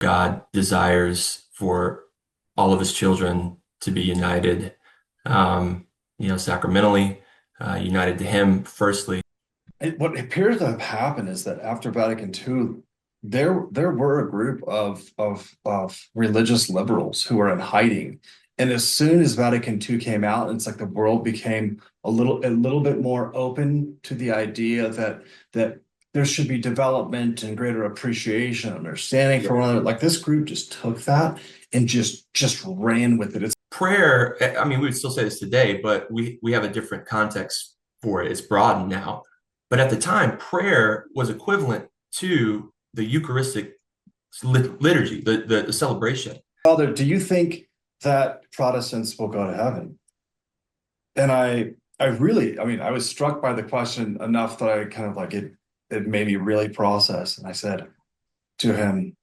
God desires for all of his children to be united, sacramentally, united to him firstly. What appears to have happened is that after Vatican II, there were a group of religious liberals who were in hiding. And as soon as Vatican II came out, it's like the world became a little bit more open to the idea that there should be development and greater appreciation, understanding for one another. Like this group just took that and just ran with it. It's Prayer, I mean, we would still say this today, but we have a different context for it. It's broadened now. But at the time, prayer was equivalent to the Eucharistic liturgy, the celebration. Father, do you think that Protestants will go to heaven? And I really, I mean, I was struck by the question enough that I kind of like it made me really process. And I said to him,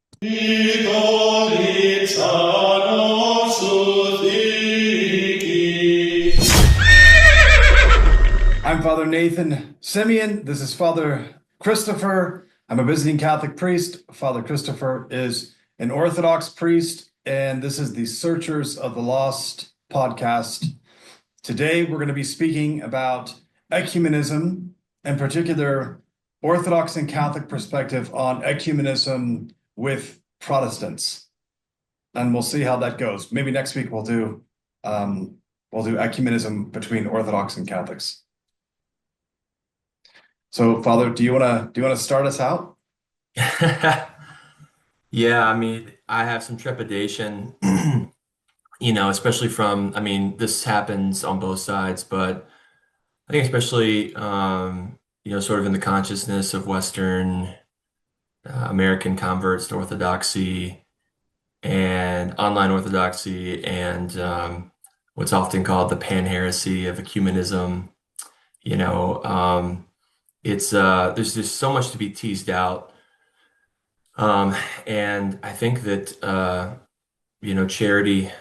I'm Father Nathan Simeon. This is Father Christopher. I'm a Byzantine Catholic priest. Father Christopher is an Orthodox priest, and this is the Searchers of the Lost podcast. Today, we're going to be speaking about ecumenism, in particular, Orthodox and Catholic perspective on ecumenism with Protestants. And we'll see how that goes. Maybe next week we'll do ecumenism between Orthodox and Catholics. So, Father, do you want to start us out? Yeah, I mean, I have some trepidation, especially I mean, this happens on both sides, but I think especially, sort of in the consciousness of Western American converts to Orthodoxy and online Orthodoxy and what's often called the pan-heresy of ecumenism. You know, it's there's just so much to be teased out. And I think that charity,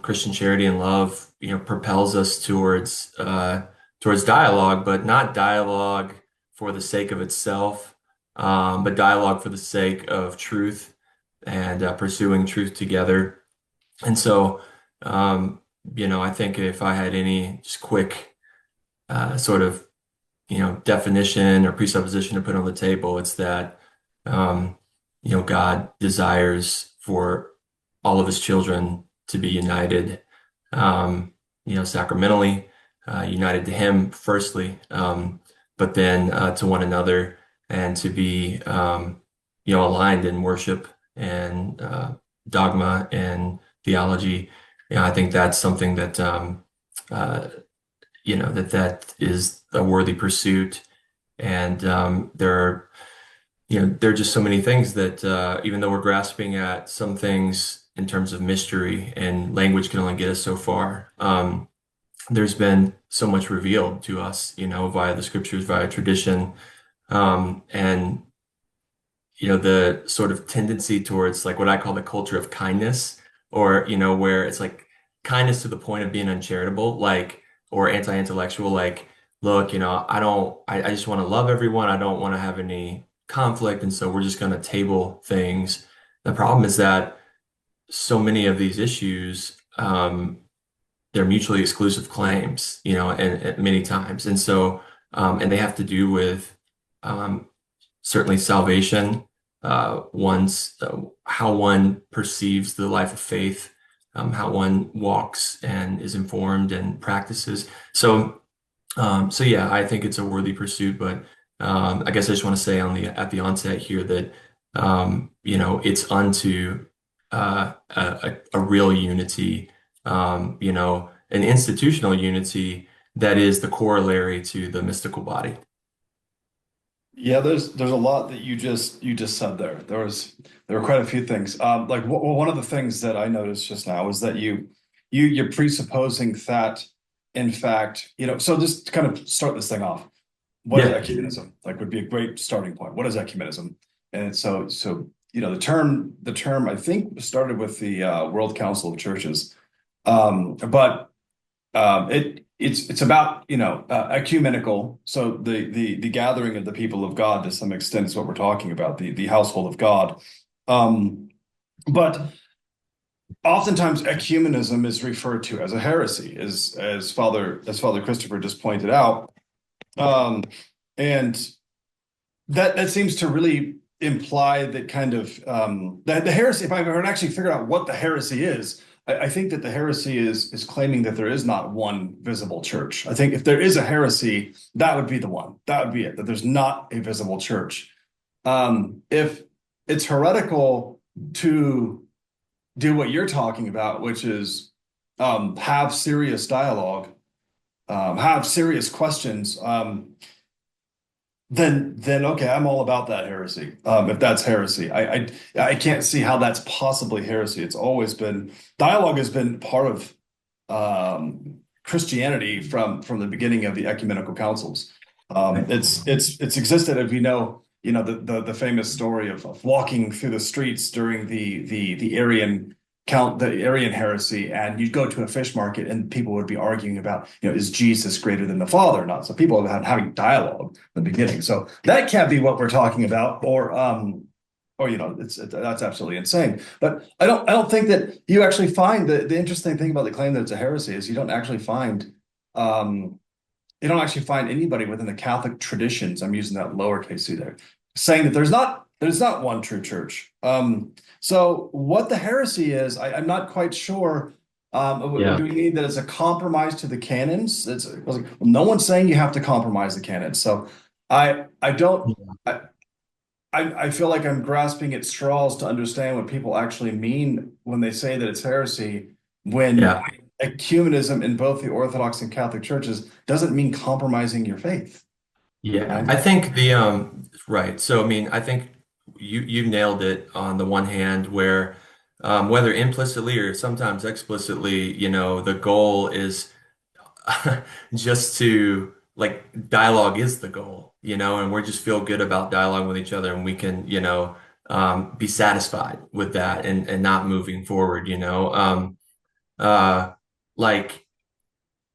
Christian charity and love, propels us towards dialogue, but not dialogue for the sake of itself, but dialogue for the sake of truth and pursuing truth together. And so, I think if I had any just quick sort of definition or presupposition to put on the table, it's that God desires for all of his children to be united, sacramentally, united to him firstly, but then to one another and to be, aligned in worship and dogma and theology. I think that's something that, uh, that is a worthy pursuit. And there are just so many things that even though we're grasping at some things in terms of mystery and language can only get us so far, there's been so much revealed to us, via the scriptures, via tradition, and the sort of tendency towards like what I call the culture of kindness, or where it's like kindness to the point of being uncharitable, like or anti-intellectual, like look, I just want to love everyone. I don't want to have any conflict, and so we're just going to table things. The problem is that so many of these issues, they're mutually exclusive claims, and many times, and so and they have to do with certainly salvation, one's how one perceives the life of faith, how one walks and is informed and practices. So yeah, I think it's a worthy pursuit, but I guess I just want to say at the onset here that it's unto a real unity, an institutional unity that is the corollary to the mystical body. Yeah, there's a lot that you just said there. There were quite a few things. Like one of the things that I noticed just now is that you're presupposing that, in fact, so just to kind of start this thing off, what is Yeah. ecumenism? Like would be a great starting point. What is ecumenism? And so the term I think started with the World Council of Churches, but it's about ecumenical. So the gathering of the people of God to some extent is what we're talking about. The household of God. Um, But oftentimes ecumenism is referred to as a heresy, as Father Christopher just pointed out. Um, and that seems to really imply that kind of that the heresy, if I ever actually figured out what the heresy is, I think that the heresy is claiming that there is not one visible church. I think if there is a heresy, that would be the one. That would be it, that there's not a visible church. If it's heretical to do what you're talking about, which is have serious dialogue, have serious questions, then okay, I'm all about that heresy. If that's heresy, I can't see how that's possibly heresy. It's always been dialogue has been part of Christianity from the beginning of the ecumenical councils. It's existed, if the famous story of walking through the streets during the Arian heresy, and you'd go to a fish market and people would be arguing about, is Jesus greater than the Father or not? So people have been having dialogue in the beginning. So that can't be what we're talking about, or that's absolutely insane. But I don't think that you actually find the interesting thing about the claim that it's a heresy is um you don't actually find anybody within the Catholic traditions, I'm using that lowercase c there, saying that there's not one true church. So what the heresy is, I'm not quite sure. Yeah. Do we mean that it's a compromise to the canons? Well, no one's saying you have to compromise the canons. So I don't I feel like I'm grasping at straws to understand what people actually mean when they say that it's heresy, when Yeah. ecumenism in both the Orthodox and Catholic churches doesn't mean compromising your faith, Yeah. right? I think the right. So I mean, I think you nailed it on the one hand where whether implicitly or sometimes explicitly, the goal is just to like dialogue is the goal, and we just feel good about dialogue with each other and we can, be satisfied with that and not moving forward, uh, like,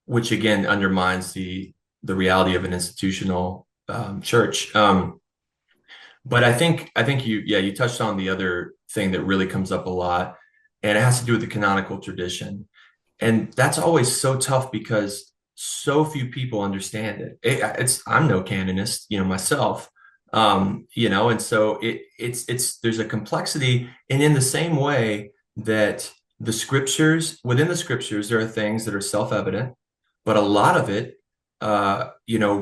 which again undermines the reality of an institutional church. But I think you touched on the other thing that really comes up a lot, and it has to do with the canonical tradition. And that's always so tough because so few people understand it. I'm no canonist, myself. And so it's there's a complexity, and in the same way that within the scriptures, there are things that are self-evident, but a lot of it,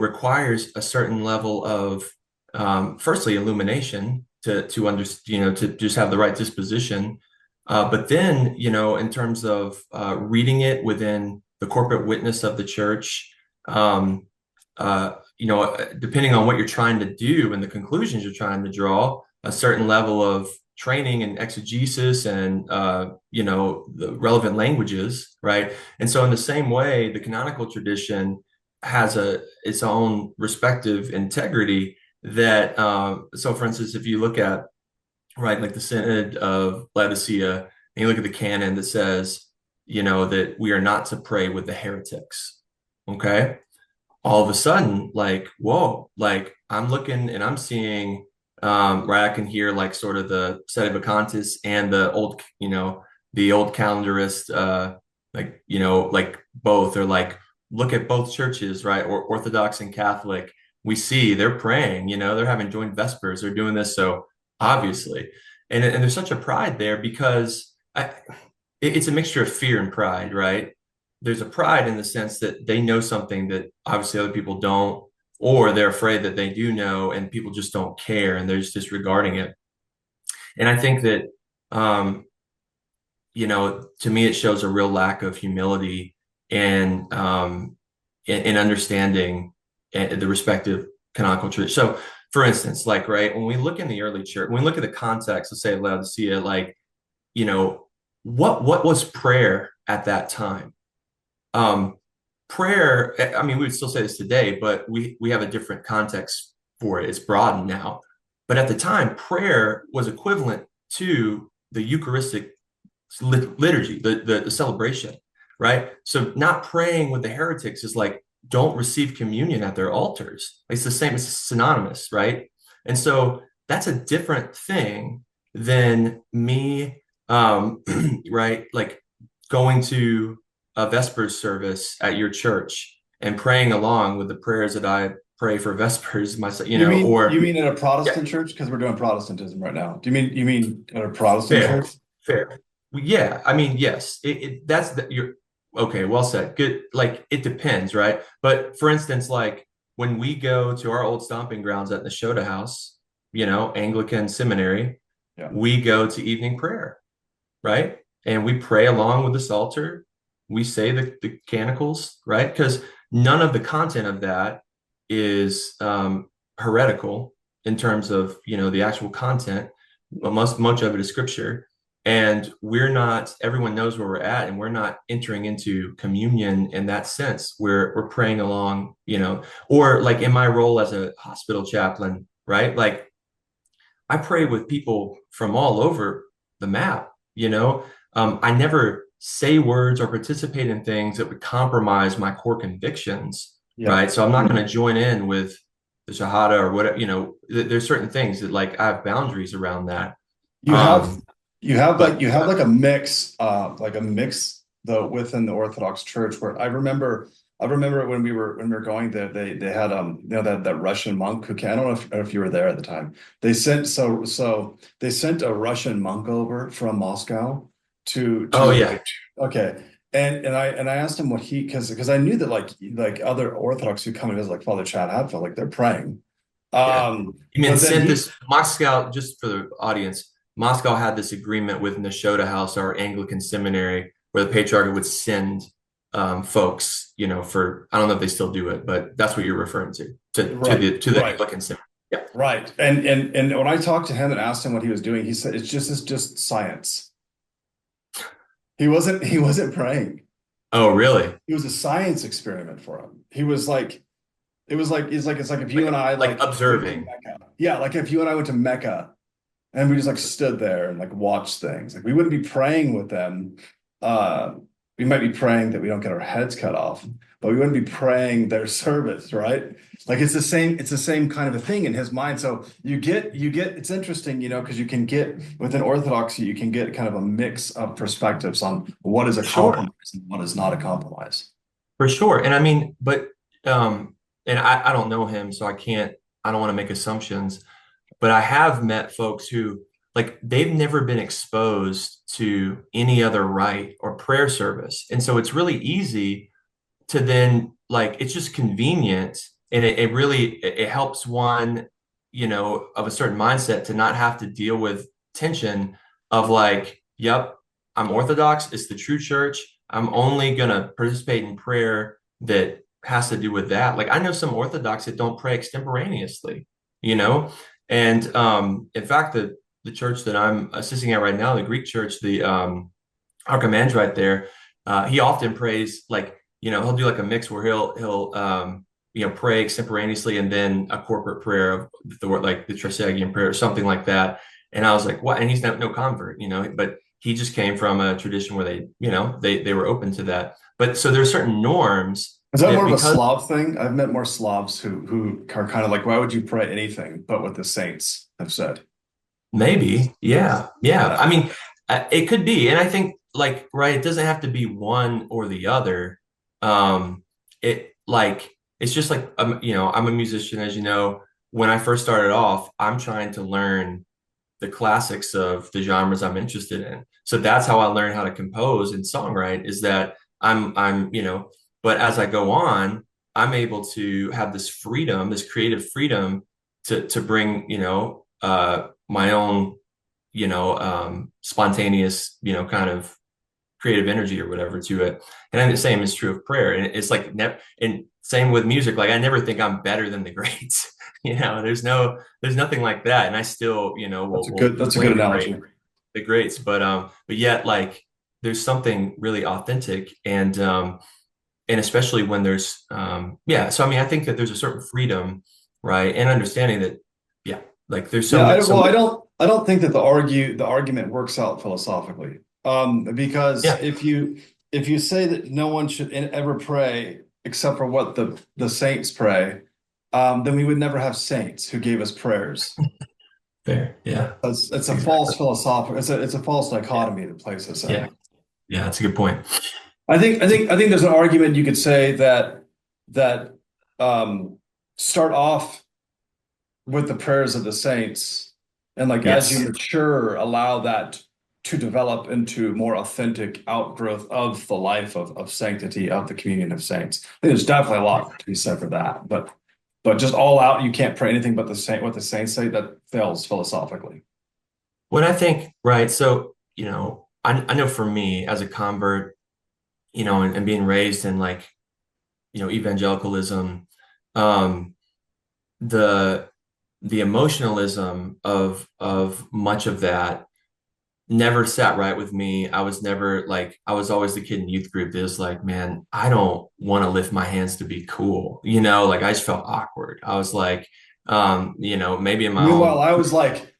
requires a certain level of, firstly, illumination to understand, to just have the right disposition, but then, in terms of reading it within the corporate witness of the church, um, depending on what you're trying to do and the conclusions you're trying to draw, a certain level of training and exegesis and, the relevant languages, right? And so, in the same way, the canonical tradition has its own respective integrity that, so for instance, if you look at right? Like the Synod of Laodicea, and you look at the canon that says, that we are not to pray with the heretics. Okay. All of a sudden, like, whoa, like I'm looking and I'm seeing, right, I can hear like sort of the Sedevacantists and the old calendarist, like both are like, look at both churches, right? Or Orthodox and Catholic. We see they're praying, they're having joint vespers, they're doing this. So obviously, and there's such a pride there because it's a mixture of fear and pride, right? There's a pride in the sense that they know something that obviously other people don't, or they're afraid that they do know and people just don't care and they're just disregarding it. And I think that, um, to me, it shows a real lack of humility and in understanding the respective canonical church. So, for instance, like, right, when we look in the early church, when we look at the context, let's say of Laodicea, like, you know, what was prayer at that time? Um, Prayer, I mean, we would still say this today, but we have a different context for it. It's broadened now. But at the time, prayer was equivalent to the Eucharistic liturgy, the celebration, right? So not praying with the heretics is like don't receive communion at their altars. It's the same, it's synonymous, right? And so that's a different thing than me. right? Like going to a Vespers service at your church and praying along with the prayers that I pray for Vespers myself, You or mean at a yeah, Protestant church? Because we're doing Protestantism right now. You mean at a Protestant fair, church? fair. Yeah, I mean, yes, that's you're okay, well said. Good. Like it depends, right? But for instance, like when we go to our old stomping grounds at the Nashotah House, Anglican seminary, Yeah. we go to evening prayer, right? And we pray along with the Psalter. We say the Canonicals, right? Because none of the content of that is heretical in terms of, the actual content. Much of it is scripture. And everyone knows where we're at, and we're not entering into communion in that sense. We're praying along, or like in my role as a hospital chaplain, right? Like I pray with people from all over the map, I never say words or participate in things that would compromise my core convictions, Yeah. right? So I'm not going to join in with the Shahada or whatever, there's certain things that like I have boundaries around that. You have Um, like but like a mix though within the Orthodox Church where I remember when we were going there they had that Russian monk who I don't know if you were there at the time. They sent a Russian monk over from Moscow oh to yeah, okay. And I asked him what he because I knew that like other Orthodox who come and visit like Father Chad Hadfield like they're praying. yeah. I mean, But then sent he this Moscow, just for the audience, Moscow had this agreement with Nashotah House, our Anglican seminary, where the patriarch would send folks, for I don't know if they still do it, but that's what you're referring right, to the right. Anglican seminary. Yeah, Right. And when I talked to him and asked him what he was doing, he said it's just science. He wasn't praying. oh, really? It was a science experiment for him. He was like it's like if you Like and I like like went to observing. Mecca. Yeah, like if you and I went to Mecca and we just like stood there and like watched things. Like we wouldn't be praying with them. Uh we might be praying that we don't get our heads cut off, but we wouldn't be praying their service, right? Like it's the same kind of a thing in his mind. So you get it's interesting, because you can get within Orthodoxy, you can get kind of a mix of perspectives on what is a Sure, compromise and what is not a compromise. for sure. And I mean, but and I don't know him, so I don't want to make assumptions, but I have met folks who like they've never been exposed to any other rite or prayer service. And so it's really easy to then like it's just convenient, and it really it helps one, of a certain mindset to not have to deal with tension of like, yep, I'm Orthodox, it's the true church. I'm only gonna participate in prayer that has to do with that. Like I know some Orthodox that don't pray extemporaneously, you know? And in fact, the church that I'm assisting at right now, the Greek church, the Archimandrite there, he often prays like, he'll do like a mix where he'll pray extemporaneously and then a corporate prayer of the word like the Trisagion prayer or something like that. And I was like, what? And he's no convert, but he just came from a tradition where they were open to that. But so there's certain norms Is that that more of a because Slav thing? I've met more Slavs who are kind of like, why would you pray anything but what the saints have said? maybe, yeah, yeah. Yeah. I mean, it could be, and I think like right, it doesn't have to be one or the other. It like it's just like I'm a musician, as you know. When I first started off, I'm trying to learn the classics of the genres I'm interested in. So that's how I learn how to compose and songwrite. Is that but as I go on, I'm able to have this freedom, this creative freedom to bring my own spontaneous, kind of creative energy or whatever to it. And then the same is true of prayer. And it's like, and same with music. Like I never think I'm better than the greats. There's nothing like that. And I still, will That's a good claim analogy. the greats, but yet like there's something really authentic and especially when there's, yeah. So, I mean, I think that there's a certain freedom, right. And understanding that, yeah, like there's Yeah, so many, I don't think that the argument works out philosophically. Because yeah. if you say that no one should ever pray except for what the saints pray, then we would never have saints who gave us prayers. Fair. Yeah. It's a Exactly. false philosophical, it's a false dichotomy to place us Yeah. in. Yeah. That's a good point. I think there's an argument you could say that um, start off with the prayers of the saints, and like as you Yes. mature, allow that to develop into more authentic outgrowth of the life of sanctity of the communion of saints. I think there's definitely a lot to be said for that, but just all out, you can't pray anything but the saint what the saints say. That fails philosophically. When I think, right, so, I know for me as a convert, and being raised in like, evangelicalism, um, the the emotionalism of much of that never sat right with me. I was never like, I was always the kid in youth group that was like, man, I don't want to lift my hands to be cool. Like I just felt awkward. I was like, maybe in my Meanwhile, own, I was like,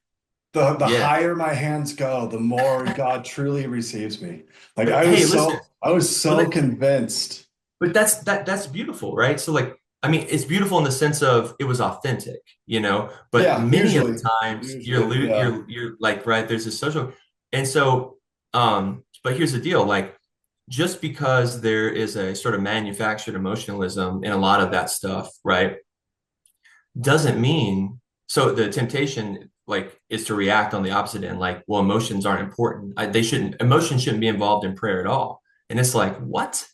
the yeah. higher my hands go, the more God truly receives me. Like But hey, listen, I was but so convinced. but that's beautiful, right? So like, I mean, it's beautiful in the sense of it was authentic, but Yeah, many of the times yeah. you're like, right, there's a social, and so, but here's the deal, like, just because there is a sort of manufactured emotionalism in a lot of that stuff, right, doesn't mean, so the temptation like is to react on the opposite end, like, well, emotions aren't important. Emotions shouldn't be involved in prayer at all. And it's like, what?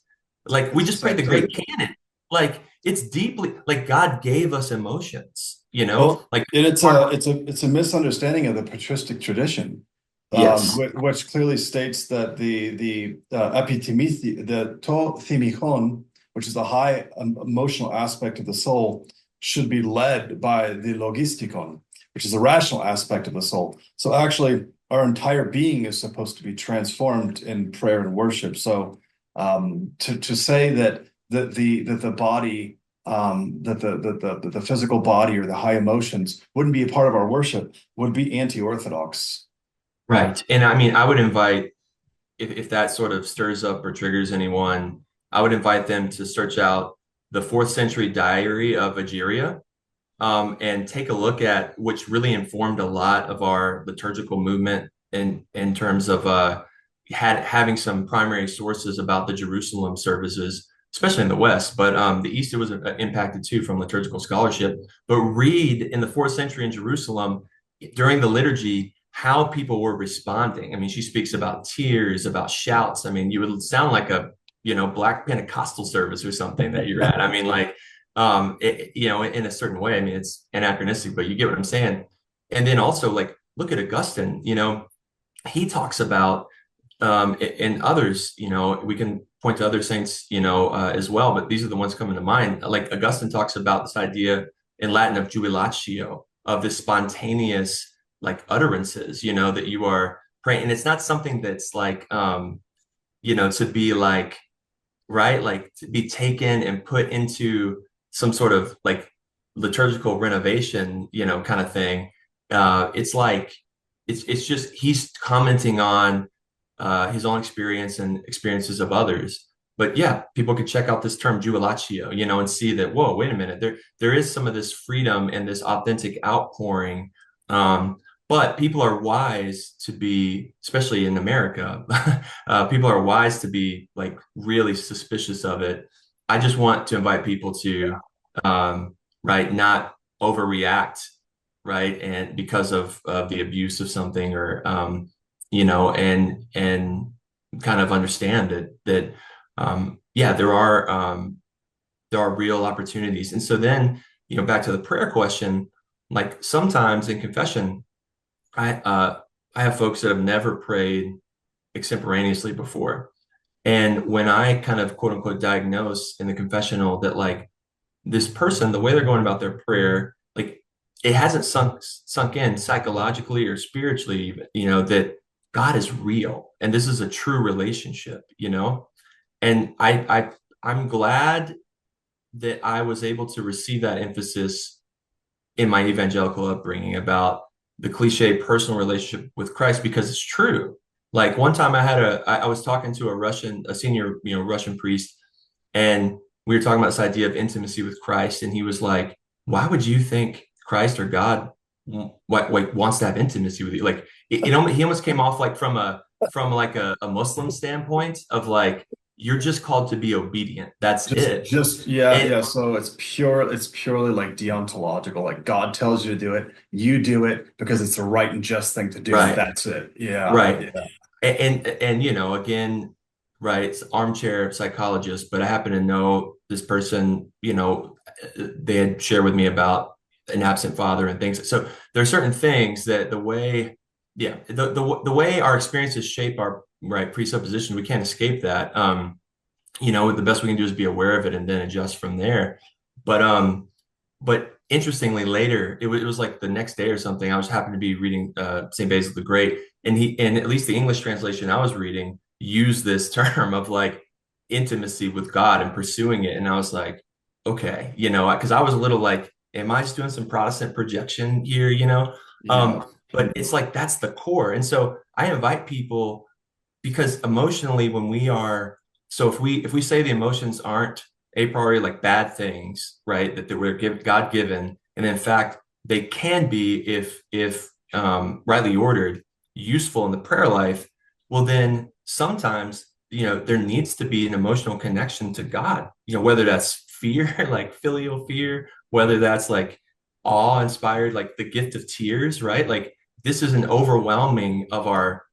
Like we It's just prayed the great sacred. canon. Like it's deeply like God gave us emotions, Well, like and part of it's a misunderstanding of the patristic tradition, yes, which clearly states that the epitimithi, the to thimichon, which is the high emotional aspect of the soul, should be led by the logistikon, which is the rational aspect of the soul. So actually, our entire being is supposed to be transformed in prayer and worship. So to say that the body that the physical body or the high emotions wouldn't be a part of our worship would be anti-orthodox. right. And I mean, I would invite, if that sort of stirs up or triggers anyone, I would invite them to search out the fourth century diary of Egeria, and take a look at, which really informed a lot of our liturgical movement in terms of having some primary sources about the Jerusalem services, especially in the West, but the East was impacted too from liturgical scholarship. But read in the fourth century in Jerusalem during the liturgy how people were responding. I mean, she speaks about tears, about shouts. I mean, you would sound like a Black Pentecostal service or something that you're at. I mean, like in a certain way. I mean, it's anachronistic, but you get what I'm saying. And then also, like, look at Augustine. He talks about, and others. We can point to other saints, as well, but these are the ones coming to mind. Like Augustine talks about this idea in Latin of jubilatio, of this spontaneous like utterances, that you are praying, and it's not something that's like, to be like, right? Like to be taken and put into some sort of like liturgical renovation, kind of thing. It's like it's just he's commenting on his own experience and experiences of others. But yeah, people could check out this term jubilatio, and see that, whoa, wait a minute, there is some of this freedom and this authentic outpouring. Um, but people are wise to be, especially in America, people are wise to be like really suspicious of it. I just want to invite people to, right, not overreact, right, and because of the abuse of something, or and kind of understand that yeah, there are real opportunities. And so then, back to the prayer question, like sometimes in confession, I uh I have folks that have never prayed extemporaneously before. And when I kind of quote unquote diagnose in the confessional that like this person, the way they're going about their prayer, like it hasn't sunk in psychologically or spiritually, even, that God is real and this is a true relationship, And I'm glad that I was able to receive that emphasis in my evangelical upbringing about the cliche personal relationship with Christ, because it's true. Like one time I was talking to a senior, Russian priest, and we were talking about this idea of intimacy with Christ. And he was like, why would you think Christ or God wants to have intimacy with you. Like he almost came off like from like a Muslim standpoint of like you're just called to be obedient. That's it. Yeah. And So it's purely like deontological. Like God tells you to do it, you do it because it's the right and just thing to do, and right, that's it. Yeah, right. yeah, And again, right, it's armchair psychologist, but I happen to know this person, they had shared with me about an absent father and things. So there are certain things that the way, yeah, the way our experiences shape our right presupposition, we can't escape that. The best we can do is be aware of it and then adjust from there. But interestingly, later it was like the next day or something. I was happened to be reading Saint Basil the Great, and at least the English translation I was reading used this term of like intimacy with God and pursuing it, and I was like, okay, because I was a little like, am I just doing some Protestant projection here? yeah. But it's like that's the core, and so I invite people because emotionally when we are so if we say the emotions aren't a priori like bad things, right, that we're God given, and in fact they can be if rightly ordered useful in the prayer life, well then sometimes there needs to be an emotional connection to God, whether that's fear like filial fear, whether that's like awe inspired like the gift of tears, right, like this is an overwhelming of our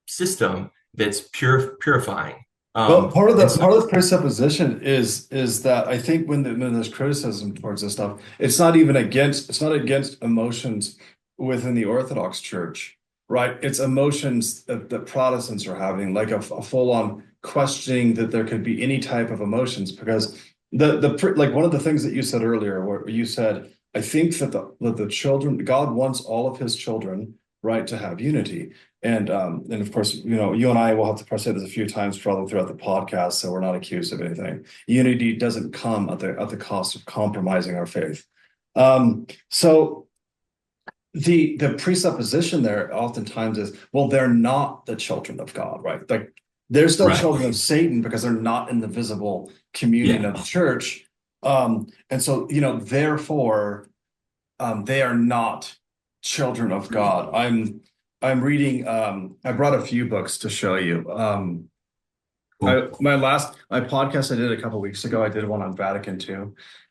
system that's purifying. Well, And so, part of the presupposition is that I think when there's criticism towards this stuff, it's not against emotions within the Orthodox Church, right? It's emotions that Protestants are having, like a full-on questioning that there could be any type of emotions, because like one of the things that you said earlier, where you said, I think that the children, God wants all of his children, right, to have unity. And of course, you and I will have to say this a few times probably throughout the podcast, so we're not accused of anything. Unity doesn't come at the cost of compromising our faith. So the presupposition there oftentimes is, well, they're not the children of God, right? Like they're still right. children of Satan because they're not in the visible communion Yeah. of the church. And so, therefore, they are not children of God. I'm reading I brought a few books to show you. Cool. My podcast I did a couple weeks ago, I did one on Vatican II.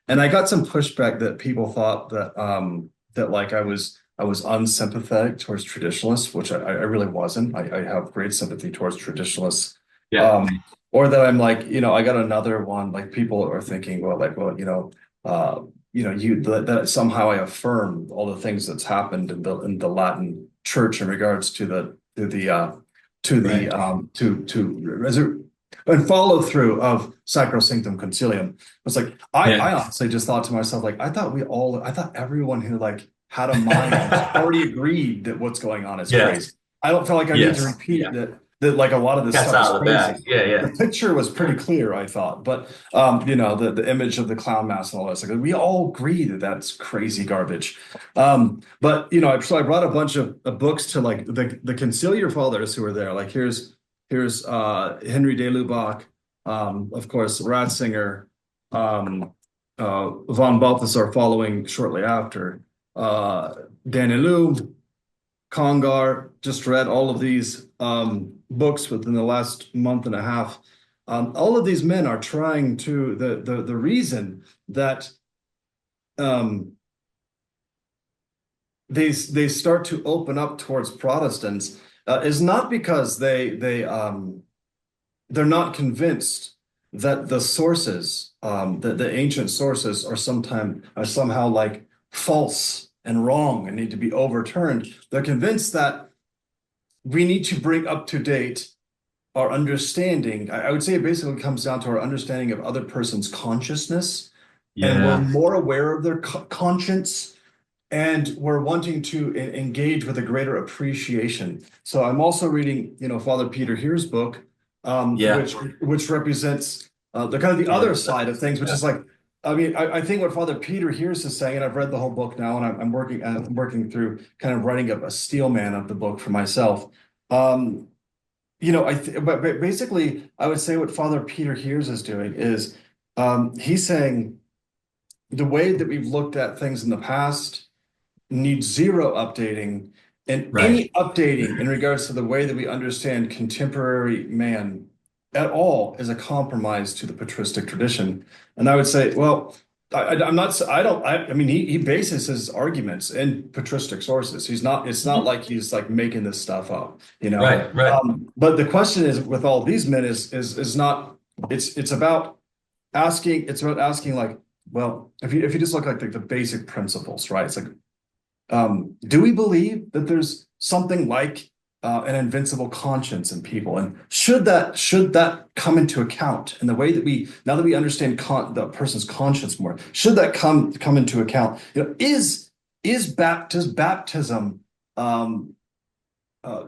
And I got some pushback that people thought that like I was unsympathetic towards traditionalists, which I really wasn't. I have great sympathy towards traditionalists. Yeah. Um, or that I'm like, I got another one, like people are thinking, well, that somehow I affirm all the things that's happened in the Latin Church in regards to Right. and follow through of Sacrosanctum Concilium. It's like I Yeah. honestly just thought to myself, like I thought everyone who like had a mind already agreed that what's going on is Yeah. crazy. I don't feel like I need to Yes. repeat Yeah. that like a lot of this Cat's stuff is out of the crazy. bag. Yeah. The Yeah. picture was pretty clear, I thought, but the image of the clown mask and all this, like we all agree that that's crazy garbage. But so I brought a bunch of books to like the conciliar fathers who were there. Like here's Henry de Lubac, of course, Ratzinger, von Balthasar following shortly after, Danilou, Congar. Just read all of these books within the last month and a half. All of these men are trying to the reason that um, they start to open up towards Protestants is not because they're not convinced that the sources, the ancient sources, are somehow like false and wrong and need to be overturned. They're convinced that we need to bring up to date our understanding. I would say it basically comes down to our understanding of other person's consciousness, and we're Yeah. more aware of their conscience, and we're wanting to engage with a greater appreciation. So I'm also reading, Father Peter Here's book, Yeah. which represents the kind of the The other other side. side of things, which Yeah. is like, I mean, I think what Father Peter Here's is saying, and I've read the whole book now, and I'm working through kind of writing up a steel man of the book for myself. Um, but basically, I would say what Father Peter Here's is doing is he's saying the way that we've looked at things in the past needs zero updating, and Right. any updating in regards to the way that we understand contemporary man at all is a compromise to the patristic tradition. And I would say, well, I'm not, I don't, I mean, he bases his arguments in patristic sources. It's not like he's like making this stuff up, you know? Right. Right. But the question is with all these men is not, it's about it's about asking like, well, if you just look like the basic principles, right? It's like, do we believe that there's something like an invincible conscience in people, and should that come into account in the way that we now that we understand the person's conscience more? Should that come into account? You know, does baptism um, uh,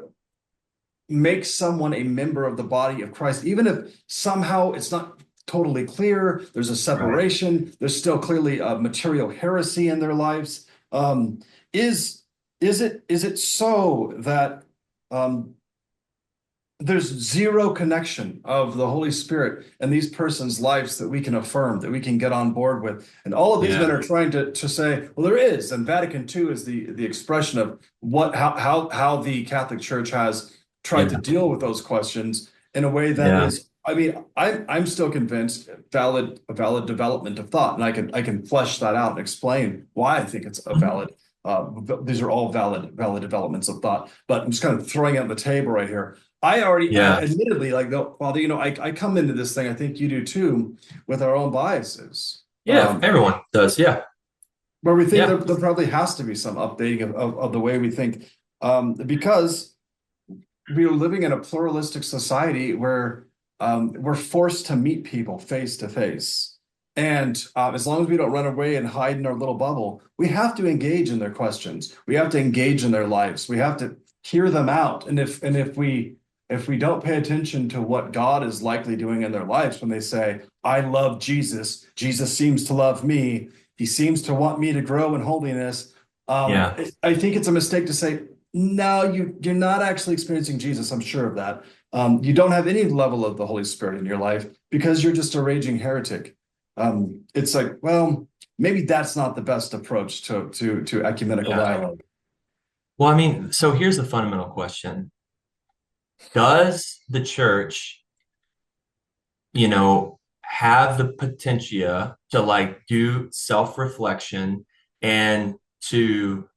make someone a member of the body of Christ, even if somehow it's not totally clear, there's a Right. separation, there's still clearly a material heresy in their lives. Is is it so that um, there's zero connection of the Holy Spirit in these persons' lives that we can affirm, that we can get on board with? And all of these men Yeah. are trying to say, well, there is. And Vatican II is the expression of how the Catholic Church has tried to Yeah. deal with those questions in a way that Yeah. is, I mean, I'm still convinced a valid development of thought, and I can flesh that out and explain why I think it's a valid. These are all valid developments of thought, but I'm just kind of throwing it on the table right here. I already, Yeah. admittedly, like the Father, you know, I come into this thing, I think you do too, with our own biases, Yeah. Everyone does. Yeah. where we think Yeah. there probably has to be some updating of the way we think, because we are living in a pluralistic society where we're forced to meet people face to face. And as long as we don't run away and hide in our little bubble, we have to engage in their questions. We have to engage in their lives. We have to hear them out. And if we don't pay attention to what God is likely doing in their lives when they say, I love Jesus, Jesus seems to love me, he seems to want me to grow in holiness. Yeah. I think it's a mistake to say, no, you're not actually experiencing Jesus. I'm sure of that. You don't have any level of the Holy Spirit in your life because you're just a raging heretic. It's like, well, maybe that's not the best approach to ecumenical Yeah. dialogue. Well, I mean, so here's the fundamental question. Does the church, have the potentia to like do self-reflection and to,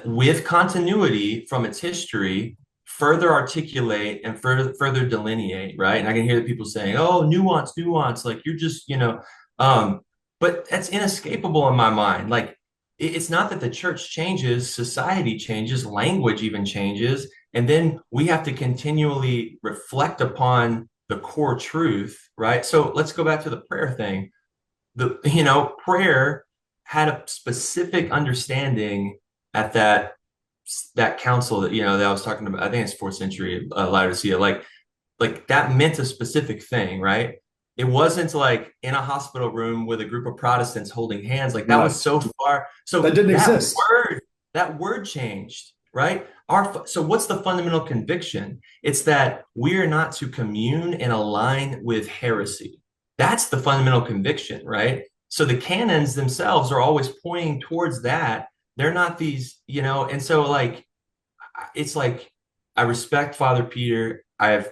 with continuity from its history, further articulate and further delineate, right? And I can hear the people saying, "Oh, nuance, like you're just, um, but that's inescapable in my mind. Like it's not that the church changes, society changes, language even changes, and then we have to continually reflect upon the core truth, right? So let's go back to the prayer thing. Prayer had a specific understanding at that council that I was talking about. I think it's fourth century Laodicea. Like that meant a specific thing, right? It wasn't like in a hospital room with a group of Protestants holding hands. Like that Right. was so far. That So didn't that exist. word changed, right? So what's the fundamental conviction? It's that we are not to commune and align with heresy. That's the fundamental conviction, right? So the canons themselves are always pointing towards that. They're not and so like it's like I respect Father Peter. I've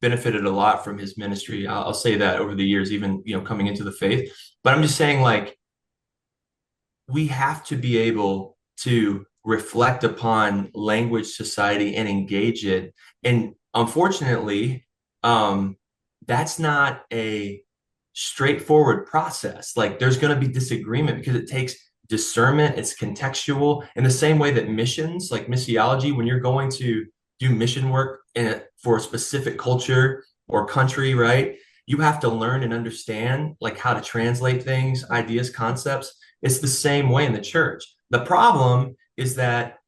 benefited a lot from his ministry. I'll say that over the years, even coming into the faith. But I'm just saying, like, we have to be able to reflect upon language society and engage it. And unfortunately, um, that's not a straightforward process. Like there's going to be disagreement because it takes discernment, it's contextual, in the same way that missions, like missiology, when you're going to do mission work for a specific culture or country, right? You have to learn and understand like how to translate things, ideas, concepts. It's the same way in the church. The problem is that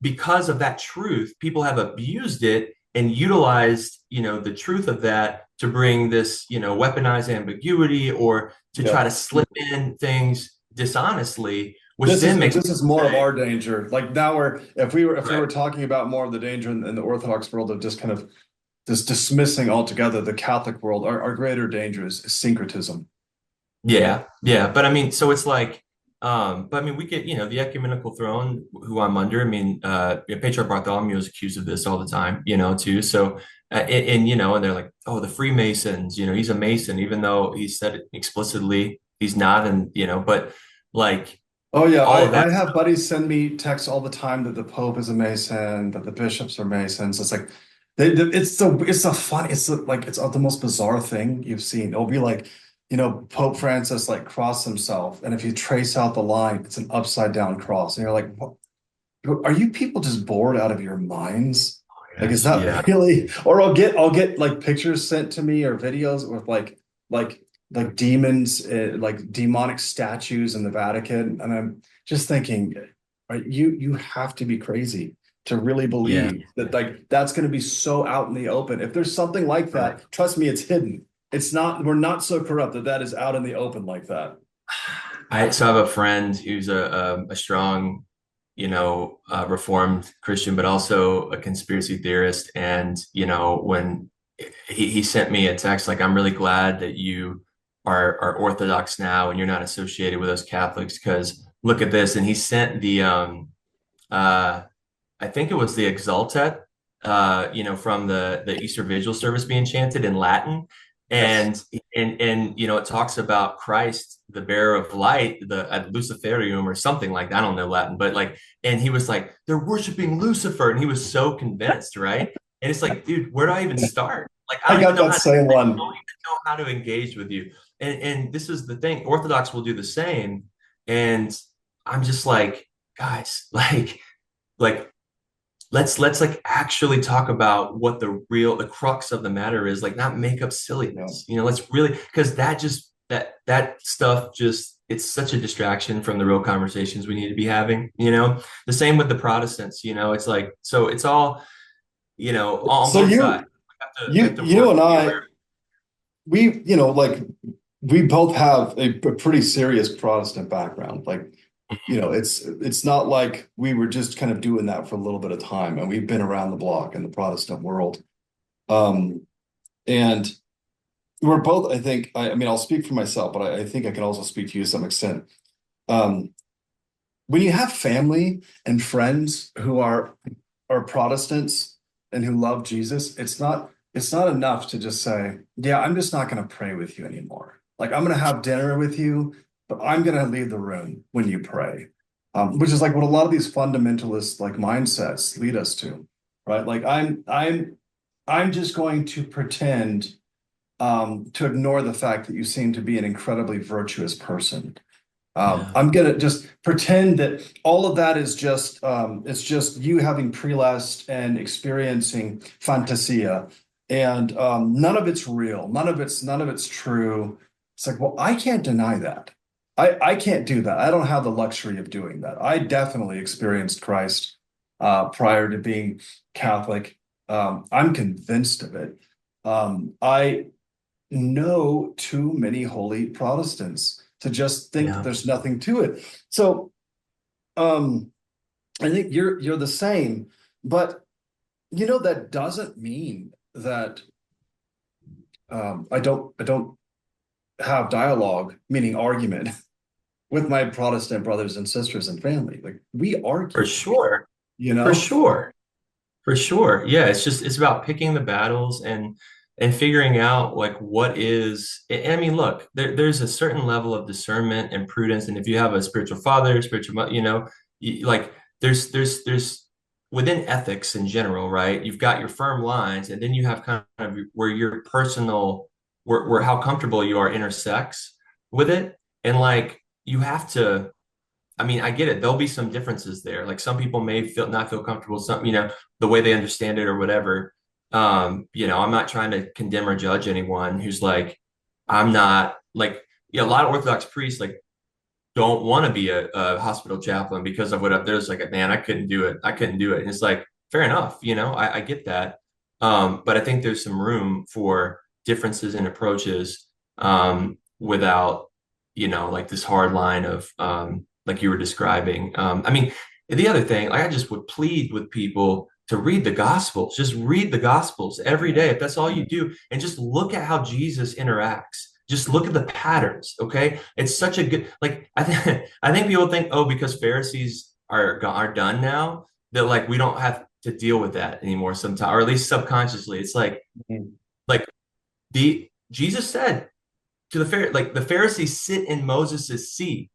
because of that truth, people have abused it and utilized, the truth of that to bring this, weaponized ambiguity or to try Yeah. to slip in things dishonestly, which then makes This is people more of say, our danger. Like now we're if we right, were talking about more of the danger in the Orthodox world of just kind of just dismissing altogether the Catholic world, our greater danger is syncretism. yeah, yeah. But I mean, so it's like, But I mean, we get, the ecumenical throne, who I'm under. I mean, Patriarch Bartholomew is accused of this all the time, too. So, and they're like, oh, the Freemasons, he's a Mason, even though he said it explicitly, he's not. And, but like Oh yeah, all of that I have stuff. buddies send me texts all the time that the Pope is a Mason, that the bishops are Masons. It's like it's a fun it's the most bizarre thing you've seen. It'll be like, Pope Francis like crossed himself, and if you trace out the line, it's an upside down cross, and you're like, what? Are you people just bored out of your minds? Like, is Gosh, yeah, that really? Or I'll get like pictures sent to me or videos with like like demons, like demonic statues in the Vatican, and I'm just thinking, right, you have to be crazy to really yeah, believe that like that's going to be so out in the open. If there's something like right. that, trust me, it's hidden. It's not. We're not so corrupt that that is out in the open like that. So I have a friend who's a strong, Reformed Christian, but also a conspiracy theorist. And, when he sent me a text, like, I'm really glad that you are Orthodox now and you're not associated with us Catholics, because look at this. And he sent uh, I think it was the Exultet, from the Easter Vigil service being chanted in Latin. Yes. And it talks about Christ, the bearer of light, the Luciferium or something like that. I don't know Latin, but like, and he was like, they're worshiping Lucifer, and he was so convinced, right? And it's like, dude, where do I even start? Like, I I don't even got know that how to, same I one. don't even know how to engage with you. And this is the thing, Orthodox will do the same. And I'm just like, guys, like let's like actually talk about what the crux of the matter is, like, not make up Yeah. silliness, let's really, because that stuff just, it's such a distraction from the real conversations we need to be having. The same with the Protestants. It's like, so it's all, on So both sides. We have to you work and I, together. like we both have a pretty serious Protestant background. Like, it's not like we were just kind of doing that for a little bit of time, and we've been around the block in the Protestant world. Um, and we're both, I think, I mean, I'll speak for myself, but I think I can also speak to you to some extent. Um, when you have family and friends who are Protestants and who love Jesus, it's not enough to just say, yeah, I'm just not going to pray with you anymore. Like, I'm going to have dinner with you, but I'm going to leave the room when you pray. Which is like what a lot of these fundamentalist like mindsets lead us to, right? Like, I'm just going to pretend to ignore the fact that you seem to be an incredibly virtuous person. Yeah, I'm gonna just pretend that all of that is just it's just you having prelest and experiencing fantasia, and none of it's real, none of it's true. It's like, well, I can't deny that. I can't do that. I don't have the luxury of doing that. I definitely experienced Christ prior to being Catholic. I'm convinced of it. I know too many holy Protestants to just think that yeah, there's nothing to it. So um, I think you're the same, but that doesn't mean that I don't have dialogue, meaning argument, with my Protestant brothers and sisters and family. Like, we for argue, sure, you for know? sure. For sure. Yeah, it's about picking the battles and figuring out, like, what is, I mean, look, there's a certain level of discernment and prudence. And if you have a spiritual father, spiritual mother, like, there's within ethics in general, right? You've got your firm lines, and then you have kind of where your personal, where how comfortable you are intersects with it. And like, you have to, I mean, I get it. There'll be some differences there. Like, some people may not feel comfortable, some, the way they understand it or whatever. I'm not trying to condemn or judge anyone who's like, I'm not like, a lot of Orthodox priests like don't want to be a hospital chaplain because of what there's like, man, I couldn't do it. I couldn't do it. And it's like, fair enough, I get that. But I think there's some room for differences in approaches, without, like this hard line of, like you were describing. I mean, the other thing, like, I just would plead with people to read the Gospels. Just read the Gospels every day, if that's all you do, and just look at how Jesus interacts. Just look at the patterns, okay? It's such a good, like, I think people think, oh, because Pharisees are done now, that like we don't have to deal with that anymore sometimes, or at least subconsciously. It's like the Jesus said to the Pharisees sit in Moses's seat.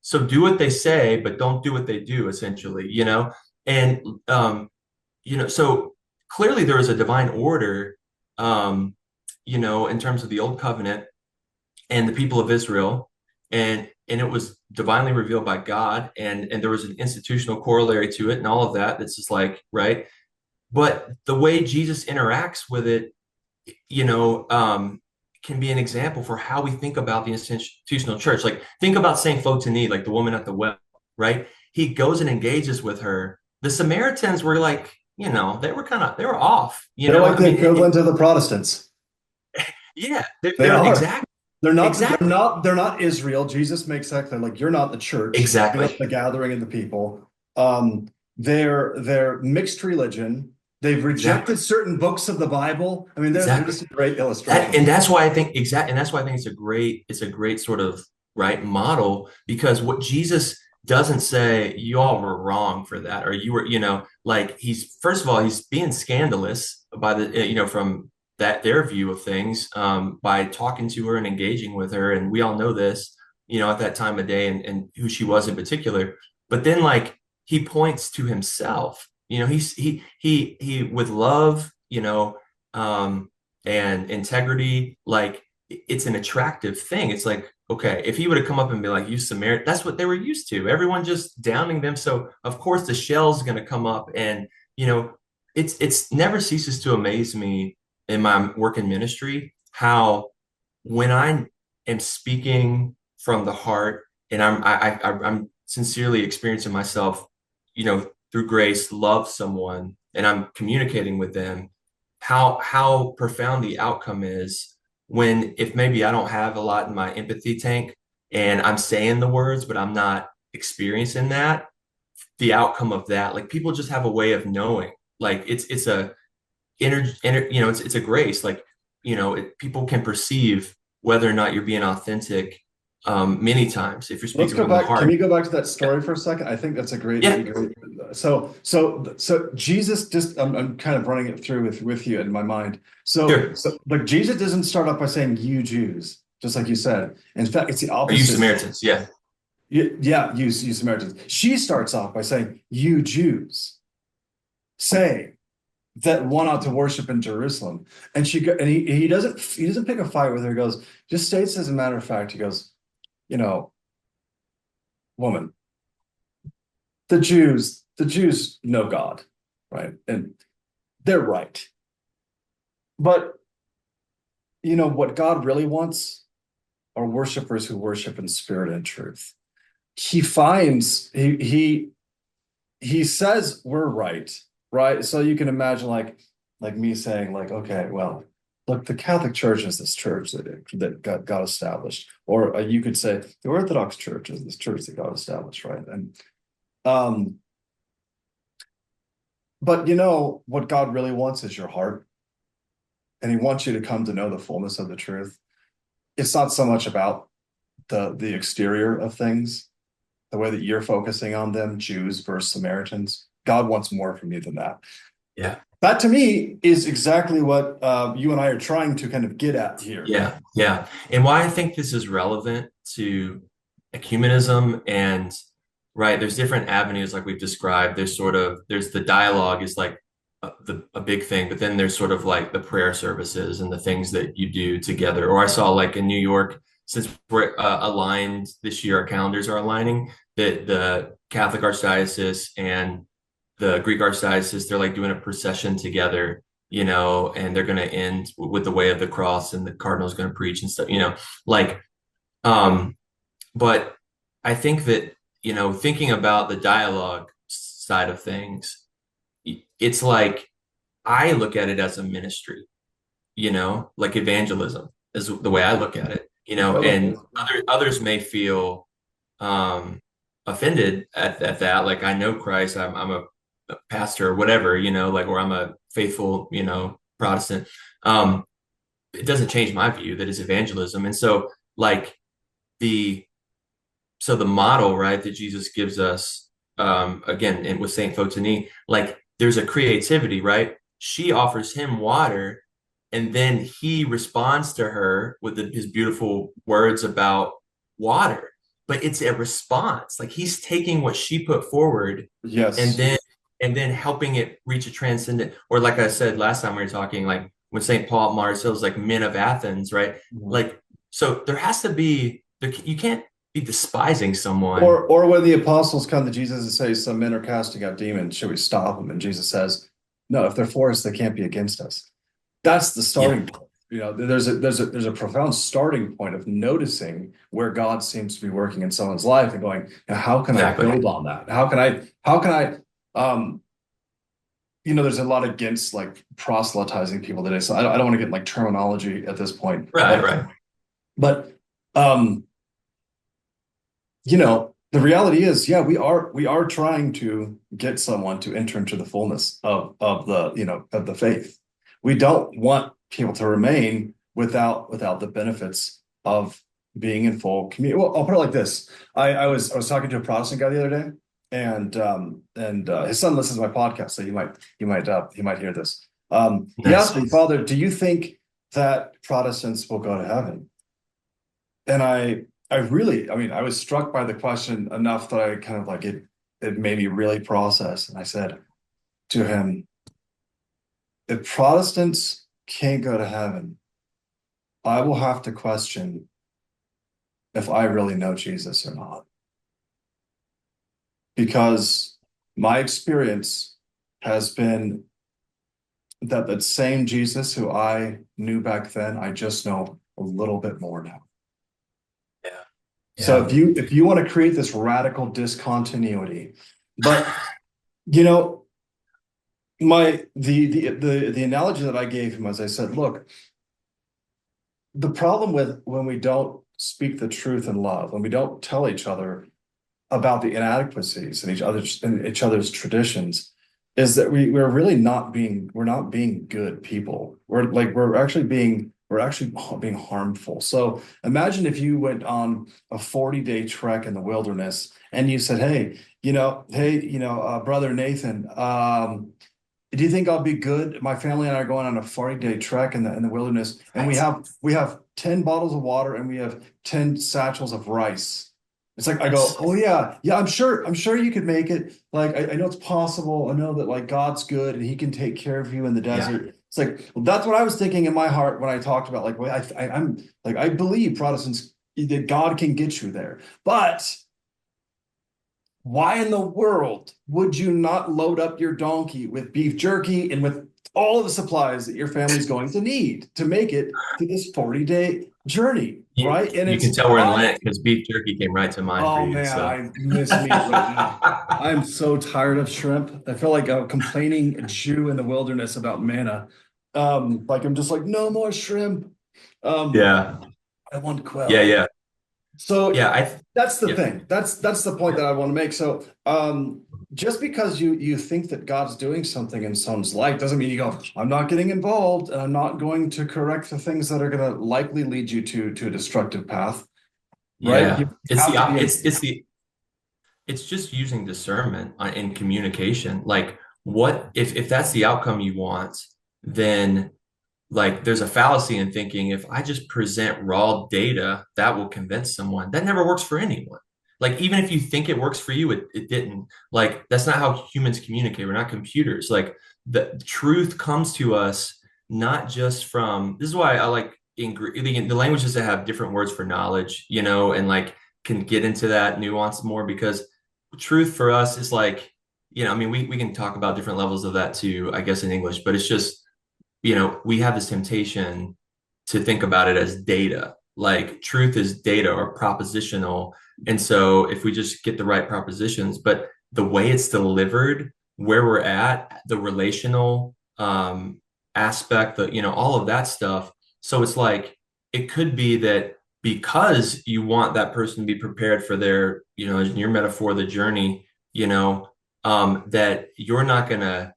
So do what they say, but don't do what they do, essentially, you know? And so clearly there is a divine order, um, in terms of the old covenant and the people of Israel, and it was divinely revealed by God, and there was an institutional corollary to it and all of that. That's just like, right. But the way Jesus interacts with it, you know, can be an example for how we think about the institutional church. Like, think about Saint Photini, like the woman at the well, right? He goes and engages with her. The Samaritans were like, they were off, They're like the equivalent of the Protestants. yeah, They they're are. exactly, They're not, they're exactly, not, they're not Israel. Jesus makes that clear. Like, you're not the church. You're exactly, not the gathering of the people. They're mixed religion. They've exactly, rejected certain books of the Bible. I mean, they're exactly. just a great That, illustration. and that's why I think and that's why I think it's a great sort of right model, because what Jesus doesn't say, you all were wrong for that, or you were, like, he's, first of all, he's being scandalous by from their view of things, by talking to her and engaging with her. And we all know this, at that time of day, and who she was in particular. But then, like, he points to himself, he with love, um, and integrity, like, it's an attractive thing. It's like, okay, if he would have come up and be like, you Samaritan, that's what they were used to. Everyone just downing them. So of course the shell's going to come up, and it's never ceases to amaze me in my work in ministry how, when I am speaking from the heart, and I'm sincerely experiencing myself, through grace, love someone, and I'm communicating with them, how profound the outcome is, when, if maybe I don't have a lot in my empathy tank and I'm saying the words but I'm not experiencing that, the outcome of that, like, people just have a way of knowing, like, it's a it's a grace, like, people can perceive whether or not you're being authentic, many times, if you're Let's speaking go from the back. Can heart. we go back to that story for a second? I think that's a Yeah, great. So Jesus just, I'm kind of running it through with you in my mind. sure. But Jesus doesn't start off by saying you Jews, just like you said. In fact, it's the Are you opposite. Samaritans? Yeah. Yeah, you Samaritans. She starts off by saying you Jews say that one ought to worship in Jerusalem. And he doesn't pick a fight with her. He goes, just states as a matter of fact, he goes, you know, woman, the Jews know God, right? And they're right. But what God really wants are worshipers who worship in spirit and truth. He says we're right, right? So you can imagine, like me saying, like, okay, well, look, the Catholic Church is this church that got established, or you could say the Orthodox Church is this church that got established, right? And um, but what God really wants is your heart, and He wants you to come to know the fullness of the truth. It's not so much about the exterior of things, the way that you're focusing on them, Jews versus Samaritans. God wants more from you than that. Yeah. That to me is exactly what you and I are trying to kind of get at here. Yeah, yeah. And why I think this is relevant to ecumenism, and right, there's different avenues like we've described. There's the dialogue is like a big thing, but then there's sort of like the prayer services and the things that you do together. Or I saw, like, in New York, since we're aligned this year, our calendars are aligning, that the Catholic Archdiocese and the Greek Archdiocese, they're like doing a procession together, and they're going to end with the way of the cross, and the cardinal's going to preach and stuff, like, um, but I think that, thinking about the dialogue side of things, it's like, I look at it as a ministry, like evangelism is the way I look at it, Totally. and others may feel, um, offended at that. Like, I know Christ, I'm a pastor or whatever, like, or I'm a faithful, Protestant. Um, it doesn't change my view that is evangelism. And so like the the model, right, that Jesus gives us, again, and with Saint Photini, like there's a creativity, right? She offers him water, and then he responds to her with his beautiful words about water. But it's a response. Like he's taking what she put forward, and Yes. then helping it reach a transcendent. Or like I said last time we were talking, like when Saint Paul Marcel's like men of Athens, right? Mhm. Like so, there has to be you can't be despising someone. Or when the apostles come to Jesus and say, some men are casting out demons, should we stop them? And Jesus says, no, if they're for us, they can't be against us. That's the Yeah, starting point. There's a profound starting point of noticing where God seems to be working in someone's life and going, now, how can I exactly. build on that? Um, there's a lot against like proselytizing people today. So I don't want to get in like terminology at this point, Right, right. but um, the reality is, yeah, we are trying to get someone to enter into the fullness of the faith. We don't want people to remain without the benefits of being in full community. Well, I'll put it like this. I was talking to a Protestant guy the other day, and his son listens to my podcast, so he might hear this. He asked Nice. me, Father, do you think that Protestants will go to heaven? And I was struck by the question enough that I kind of like it made me really process. And I said to him, if Protestants can't go to heaven, I will have to question if I really know Jesus or not. Because my experience has been that that same Jesus who I knew back then, I just know a little bit more now. Yeah. So Yeah. if you want to create this radical discontinuity, but you know, the analogy that I gave him was I said, look, the problem with when we don't speak the truth in love, when we don't tell each other about the inadequacies in each other's traditions, is that we're not being good people. We're actually being harmful. So imagine if you went on a 40-day trek in the wilderness and you said, brother Nathan, do you think I'll be good? My family and I are going on a 40-day trek in the wilderness, and we Right. have we have 10 bottles of water and we have 10 satchels of rice. It's like I go, Yes. oh yeah, yeah, I'm sure you could make it. Like I know it's possible. I know that like God's good and He can take care of you in the Yeah. desert. It's like, well, that's what I was thinking in my heart when I talked about like, well, I'm like I believe Protestants that God can get you there, but why in the world would you not load up your donkey with beef jerky and with all of the supplies that your family's going to need to make it to this 40-day journey, You, right? And you can it's tell we're in not, Lent because beef jerky came right to mind for oh you. man, So I miss meat right now. I'm so tired of shrimp. I feel like a complaining Jew in the wilderness about manna. Like I'm just like, no more shrimp. Um, yeah. I want Yeah. quail. Yeah. So Yeah. that's the Yeah. thing. That's the point Yeah. that I want to make. So just because you think that God's doing something in someone's life doesn't mean you go, I'm not getting involved and I'm not going to correct the things that are going to likely lead you to a destructive path, right? You Yeah. It's have the to be op- in. it's just using discernment in communication. Like what if that's the outcome you want, then like there's a fallacy in thinking if I just present raw data, that will convince someone. That never works for anyone. Like even if you think it works for you, it didn't. Like that's not how humans communicate. We're not computers. Like the truth comes to us not just from this is why I like the languages that have different words for knowledge, and like can get into that nuance more because truth for us is like, I mean, we can talk about different levels of that too, I guess, in English, but it's just we have this temptation to think about it as data. Like truth is data or propositional. And so if we just get the right propositions, but the way it's delivered, where we're at, the relational aspect, all of that stuff. So it's like it could be that because you want that person to be prepared for their, in your metaphor, the journey, that you're not gonna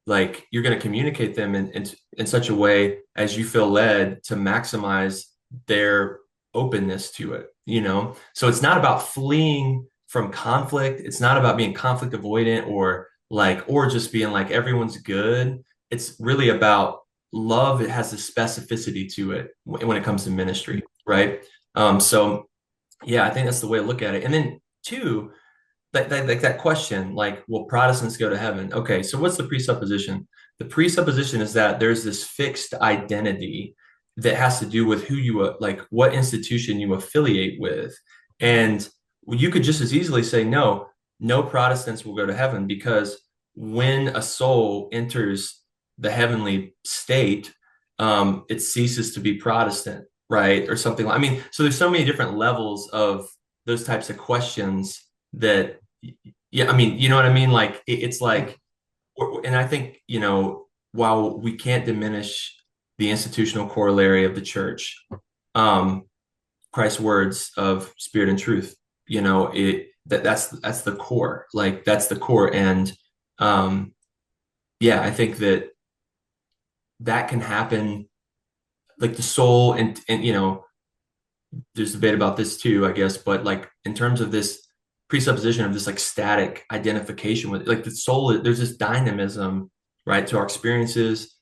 like you're going to communicate them in such a way as you feel led to maximize their openness to it, you know? So it's not about fleeing from conflict. It's not about being conflict avoidant or like, or just being like everyone's good. It's really about love. It has a specificity to it when it comes to ministry, right? So yeah, I think that's the way to look at it. And then two, that question, like, will Protestants go to heaven? Okay, so what's the presupposition? The presupposition is that there's this fixed identity that has to do with who you like, what institution you affiliate with. And you could just as easily say, no, no Protestants will go to heaven because when a soul enters the heavenly state, it ceases to be Protestant, right? Or something like, I mean, so there's so many different levels of those types of questions that yeah, I mean, you know what I mean? Like it's like, and I think, you know, while we can't diminish the institutional corollary of the church, um, Christ's words of spirit and truth, you know, that's the core. Like that's the core. And um, yeah, I think that that can happen. Like the soul and you know, there's debate about this too, I guess, but like in terms of this presupposition of this like static identification with like the soul, there's this dynamism, right, to our experiences,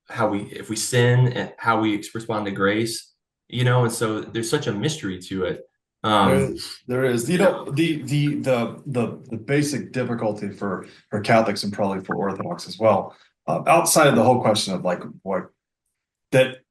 how we if we sin and how we respond to grace, you know, and so there's such a mystery to it. Um, There is. You you know, know, the basic difficulty for Catholics and probably for Orthodox as well, outside of the whole question of like what that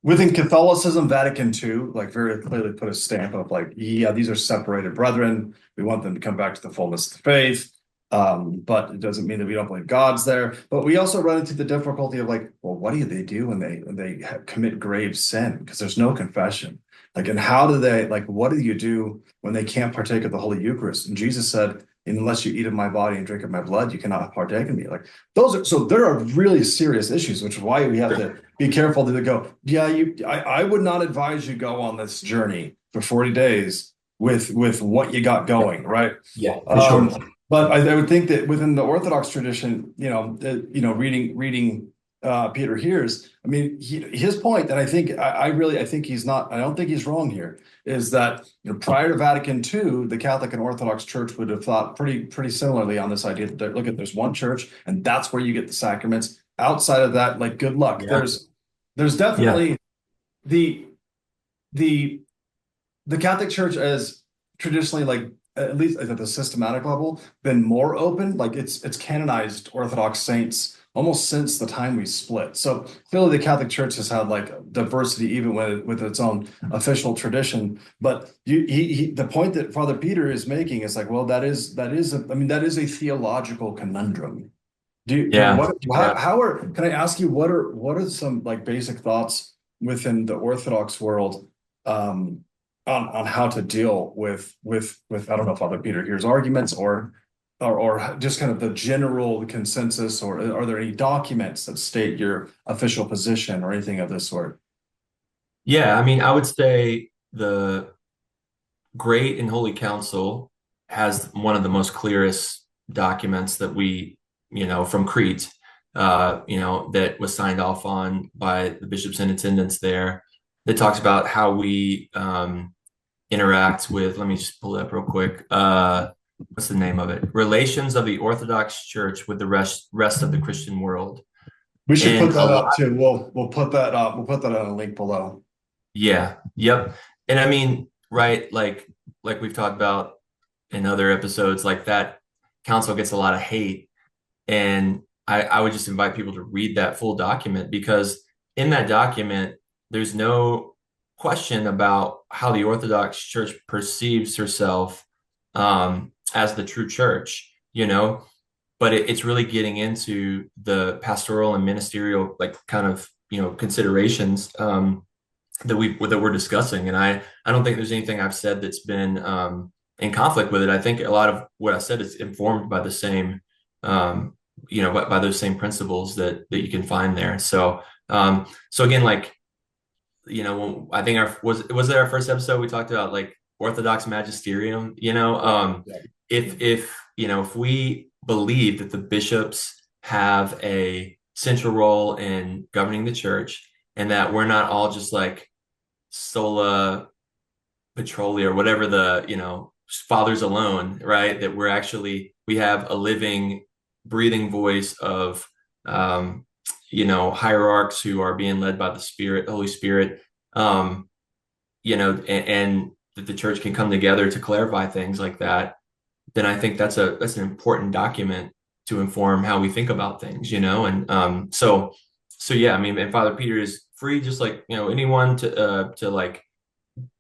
within Catholicism, Vatican II, like very clearly put a stamp of like, yeah, these are separated brethren. We want them to come back to the fullness of the faith. But it doesn't mean that we don't believe God's there. But we also run into the difficulty of like, well, what do they do when they commit grave sin? Because there's no confession. Like, and how do they like? What do you do when they can't partake of the Holy Eucharist? And Jesus said, "Unless you eat of my body and drink of my blood, you cannot partake in me." Like those are so there are really serious issues, which is why we have to be careful to go, yeah, I would not advise you go on this journey for 40 days with what you got going, right? yeah, for sure. But I would think that within the Orthodox tradition, reading Peter Heers, I mean, his point that I think he's not, I don't think he's wrong here, is that prior to Vatican II, the Catholic and Orthodox Church would have thought pretty similarly on this idea that look at there's one church and that's where you get the sacraments. Outside of that, like good luck. Yeah, There's yeah, definitely the the the Catholic Church as traditionally like at least at the systematic level been more open. Like it's canonized Orthodox saints almost since the time we split. So clearly the Catholic Church has had like diversity even with its own official tradition. But the point that Father Peter is making is like, well, I mean that is a theological conundrum. yeah, yeah. Can I ask you what are some like basic thoughts within the Orthodox world on how to deal with I don't know if Father Peter hears arguments or just kind of the general consensus, or are there any documents that state your official position or anything of this sort? Yeah, I mean, I would say the Great and Holy Council has one of the most clearest documents that we, you know, from Crete, you know, that was signed off on by the bishops in attendance there. That talks about how we interact with, let me just pull it up real quick. What's the name of it? Relations of the Orthodox Church with the rest of the Christian world. We should And put a that up lot, too. We'll put that up. We'll put that on a link below. yeah, yep. And I mean, right, like we've talked about in other episodes, like that council gets a lot of hate. And I would just invite people to read that full document because in that document, there's no question about how the Orthodox Church perceives herself as the true church, you know, but it's really getting into the pastoral and ministerial, like kind of, you know, considerations that we're discussing. And I don't think there's anything I've said that's been in conflict with it. I think a lot of what I said is informed by the same um, you know, by those same principles that you can find there. So so again, like, you know, I think our was it our first episode we talked about like Orthodox magisterium, you know, Yeah. if you know, if we believe that the bishops have a central role in governing the church, and that we're not all just like sola patrolli or whatever the, fathers alone, right? That we have a living, breathing voice of, um, hierarchs who are being led by the Spirit, the Holy Spirit, um, and that the church can come together to clarify things like that. Then I think that's an important document to inform how we think about things, and so yeah, I mean, and Father Peter is free, just like anyone to like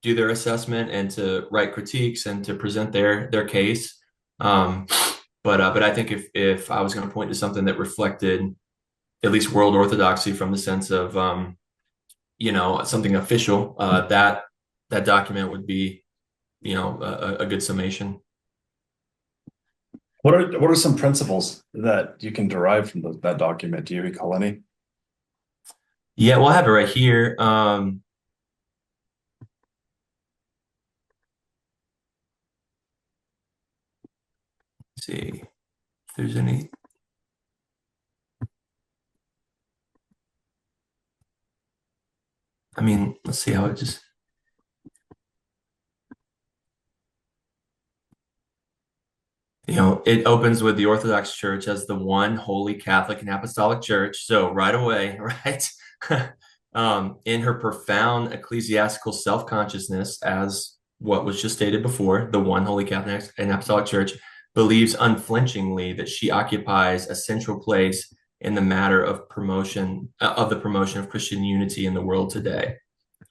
do their assessment and to write critiques and to present their case. Um, but I think if I was going to point to something that reflected at least world orthodoxy from the sense of something official, that document would be a good summation. What are some principles that you can derive from that document? Do you recall any? Yeah, well, I have it right here. Let's see if there's any. I mean, let's see how it just. It opens with the Orthodox Church as the one holy Catholic and Apostolic Church. So right away, right? In her profound ecclesiastical self-consciousness, as what was just stated before, the one holy Catholic and Apostolic Church believes unflinchingly that she occupies a central place in the matter of of the promotion of Christian unity in the world today,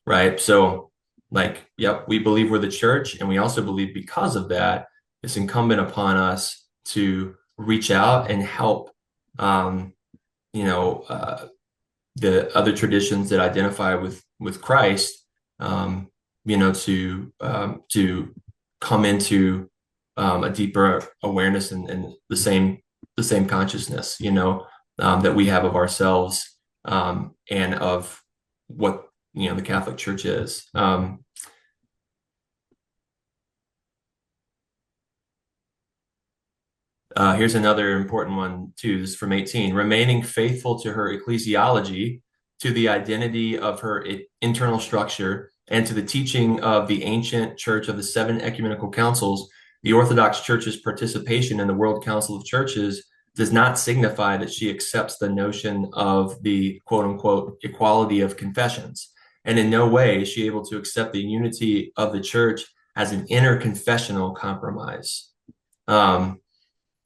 right? So, like, yep, we believe we're the church, and we also believe because of that, it's incumbent upon us to reach out and help, um, you know, uh, the other traditions that identify with Christ, to come into a deeper awareness and the same consciousness, that we have of ourselves, and of what the Catholic Church is. Here's another important one too. This is from 18. Remaining faithful to her ecclesiology, to the identity of her internal structure, and to the teaching of the ancient church of the seven ecumenical councils, the Orthodox Church's participation in the World Council of Churches does not signify that she accepts the notion of the quote unquote equality of confessions. And in no way is she able to accept the unity of the church as an interconfessional compromise. Um,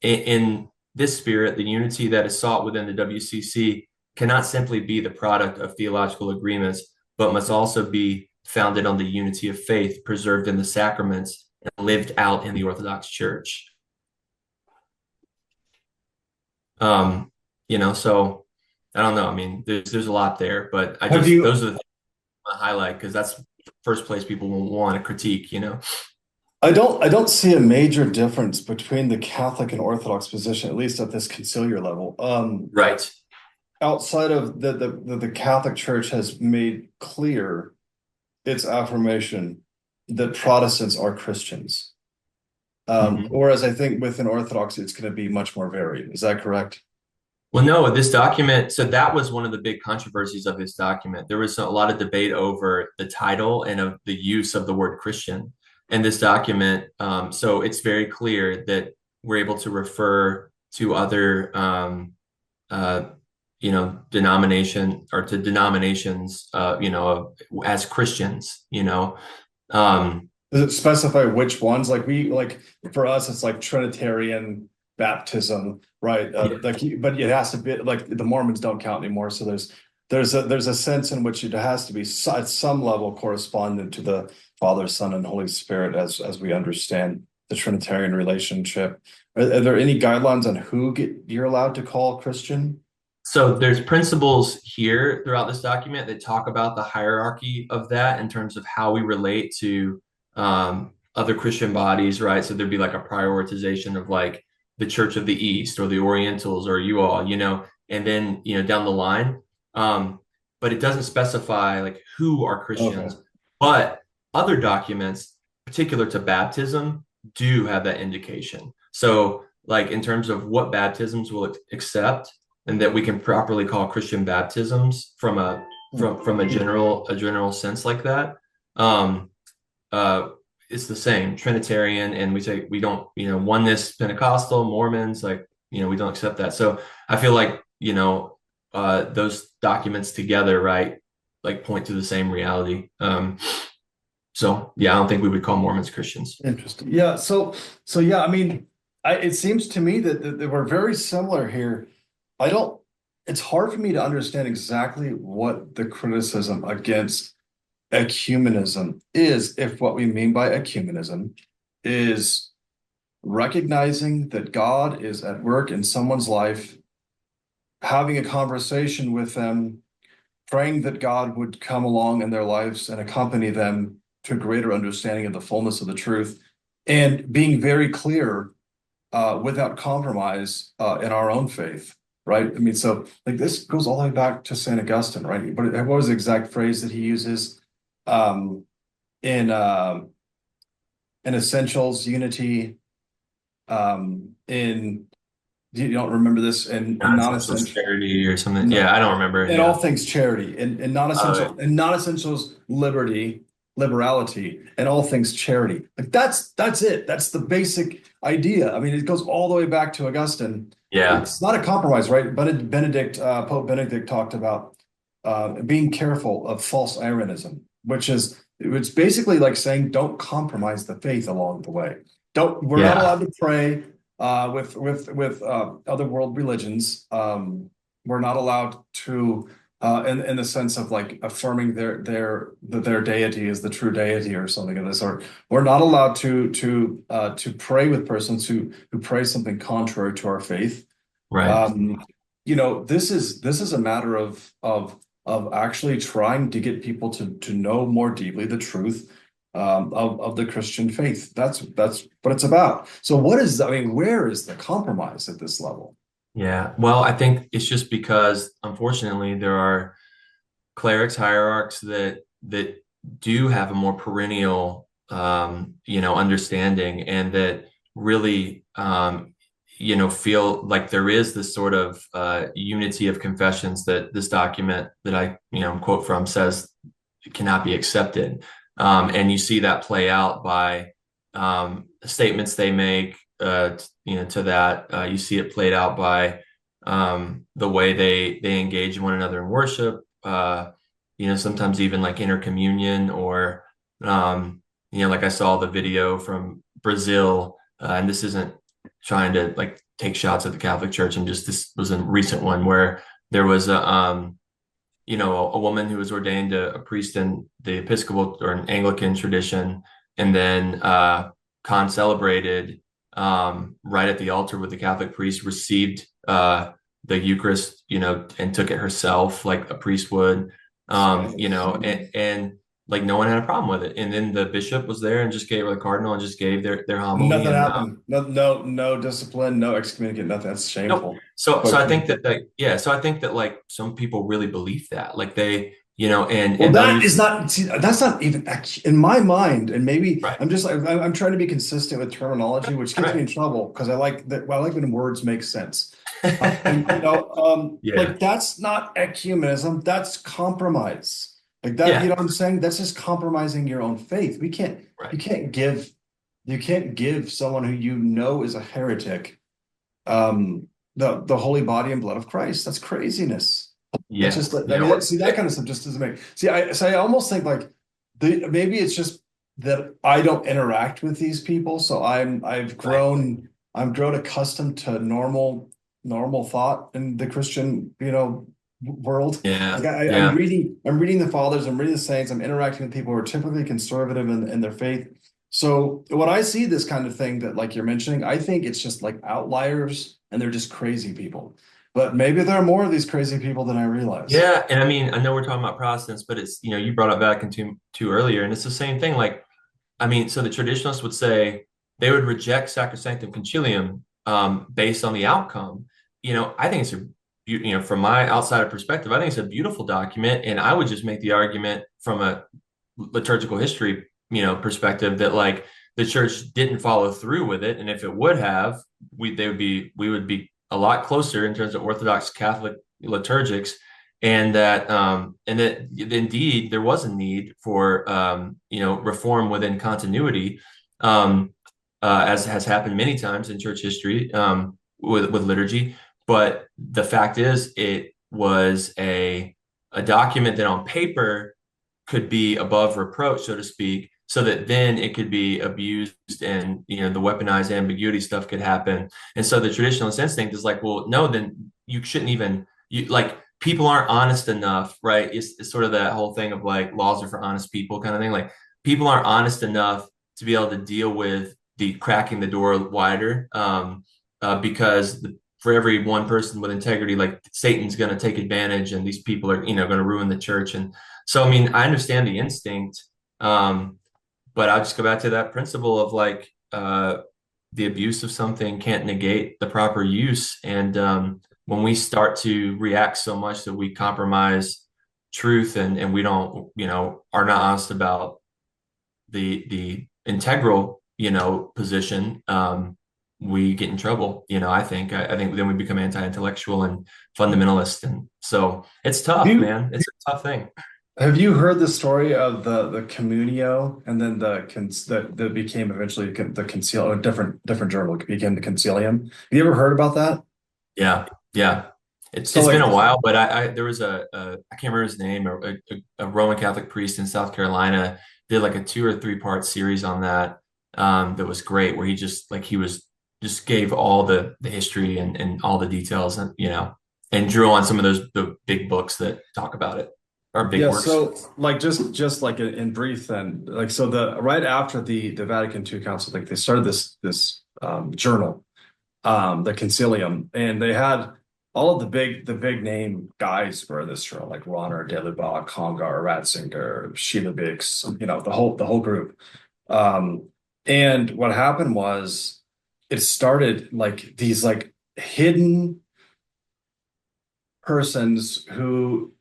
in this spirit, the unity that is sought within the WCC cannot simply be the product of theological agreements, but must also be founded on the unity of faith preserved in the sacraments and lived out in the Orthodox Church. So I don't know. I mean, there's a lot there, but Have you those are the things I highlight because that's the first place people will want to critique. I don't see a major difference between the Catholic and Orthodox position, at least at this conciliar level. Right. Outside of the Catholic Church has made clear its affirmation that Protestants are Christians. Mhm. Whereas I think within Orthodoxy, it's going to be much more varied. Is that correct? Well, no, this document, so that was one of the big controversies of this document. There was a lot of debate over the title and of the use of the word Christian in this document. So it's very clear that we're able to refer to other, uh, denomination or to denominations, as Christians. Um, Does it specify which ones? Like for us, it's like Trinitarian baptism, right? yeah. But it has to be like the Mormons don't count anymore. So there's a sense in which it has to be at some level correspondent to the Father, Son, and Holy Spirit as we understand the Trinitarian relationship. Are there any guidelines on you're allowed to call Christian? So there's principles here throughout this document that talk about the hierarchy of that in terms of how we relate to other Christian bodies, right? So there'd be like a prioritization of like the Church of the East or the Orientals or you all, and then down the line. Um, but it doesn't specify like who are Okay. Christians. But other documents, particular to baptism, do have that indication. So like in terms of what baptisms will accept and that we can properly call Christian baptisms from a general sense like that. Um, uh, it's the same Trinitarian, and we say we don't, oneness, Pentecostal, Mormons, like, we don't accept that. So I feel like, those documents together, right, like point to the same reality. So yeah, I don't think we would call Mormons Christians. Interesting. Yeah. So yeah, I mean, it seems to me that we're very similar here. I don't, it's hard for me to understand exactly what the criticism against ecumenism is, if what we mean by ecumenism is recognizing that God is at work in someone's life, having a conversation with them, praying that God would come along in their lives and accompany them to a greater understanding of the fullness of the truth, and being very clear without compromise in our own faith, right? I mean, so like this goes all the way back to St. Augustine, right? But what was the exact phrase that he uses um, in Essentials, Unity, in you don't remember this in Non-essential non-essential charity or something. no, Yeah, I don't remember. in all Yeah. things charity, in Uh, non-essentials liberty, liberality, and all things charity. Like that's it. That's the basic idea. I mean, it goes all the way back to Augustine. yeah. It's not a compromise, right? Pope Benedict talked about being careful of false Arianism, which is it's basically like saying don't compromise the faith along the way. We're not Yeah. allowed to pray with other world religions. We're not allowed to in the sense of like affirming their deity is the true deity or something of this sort. We're not allowed to pray with persons who pray something contrary to our faith. Right. Um, this is a matter of actually trying to get people to know more deeply the truth of the Christian faith. That's what it's about. So I mean, where is the compromise at this level? Yeah. Well, I think it's just because unfortunately there are clerics, hierarchs that do have a more perennial understanding and that really feel like there is this sort of unity of confessions that this document that I quote from says cannot be accepted. And you see that play out by statements they make, to that. You see it played out by the way they engage one another in worship. Sometimes even like intercommunion or, like I saw the video from Brazil, and this isn't trying to like take shots at the Catholic Church, and just this was a recent one where there was a woman who was ordained a priest in the Episcopal or an Anglican tradition, and then concelebrated right at the altar with the Catholic priest, received the Eucharist, and took it herself like a priest would, and like no one had a problem with it. And then the bishop was there and just gave, or the cardinal, and just gave their homily. Nothing And happened. No discipline, no excommunicate, nothing. That's nope. shameful. So But I think that, like, yeah, so I think that like some people really believe that, like they, and well, they'll that use is not, see, that's not even in my mind. And maybe right, I'm just like, I'm trying to be consistent with terminology, which gets me right. in trouble because I like that. Well, I like when words make sense. And Yeah, like that's not ecumenism, that's compromise. Like that, you yeah, know what I'm saying? That's just compromising your own faith. right. You can't give someone who you know is a heretic the holy body and blood of Christ. That's craziness. That's Yeah, just I yeah, mean see that kind of stuff just doesn't make I almost think like maybe it's just that I don't interact with these people, so right. I'm grown accustomed to normal thought in the Christian world. Like Yeah, I'm yeah, reading the fathers, I'm reading the saints, I'm interacting with people who are typically conservative in their faith. So when I see this kind of thing that like you're mentioning, I think it's just like outliers and they're just crazy people. But maybe there are more of these crazy people than I realize. yeah. And I mean, I know we're talking about Protestants, but it's, you brought up Vatican II earlier, and it's the same thing. Like, I mean, so the traditionalists would say they would reject Sacrosanctum Concilium based on the outcome. I think it's from my outsider perspective, I think it's a beautiful document, and I would just make the argument from a liturgical history, perspective that like the church didn't follow through with it, and if it would have, we would be a lot closer in terms of Orthodox Catholic liturgics, and that indeed there was a need for reform within continuity, as has happened many times in church history, with liturgy. But the fact is, it was a document that on paper could be above reproach, so to speak, so that then it could be abused, and the weaponized ambiguity stuff could happen. And so the traditionalist instinct is like, well, no, then you shouldn't even, like, people aren't honest enough, right? It's sort of that whole thing of like laws are for honest people kind of thing. Like, people aren't honest enough to be able to deal with the cracking the door wider, because for every one person with integrity, like, Satan's going to take advantage, and these people are, going to ruin the church. And so, I mean, I understand the instinct, but I'll just go back to that principle of like, the abuse of something can't negate the proper use. And when we start to react so much that we compromise truth, and we don't, are not honest about the integral, position, we get in trouble. I think then we become anti-intellectual and fundamentalist, and so it's tough, You man. It's a tough thing. have you heard the story of the communio and then that became eventually the concil a different journal became the concilium? Have you ever heard about that? Yeah, yeah. It's So it's been like a while, but I there was I can't remember his name, a Roman Catholic priest in South Carolina did like a 2 or 3 part series on that, that was great, where he just like he was just gave all the history and all the details, and drew on some of the big books that talk about it, or big yeah, works. so like just like in brief then, like so the right after the Vatican II Council, like they started this journal, the Concilium, and they had all of the big name guys for this journal, like Ronner, Delubach, Congar, Ratzinger, Sheila Biggs, the whole group. Um, and what happened was it started like these like hidden persons who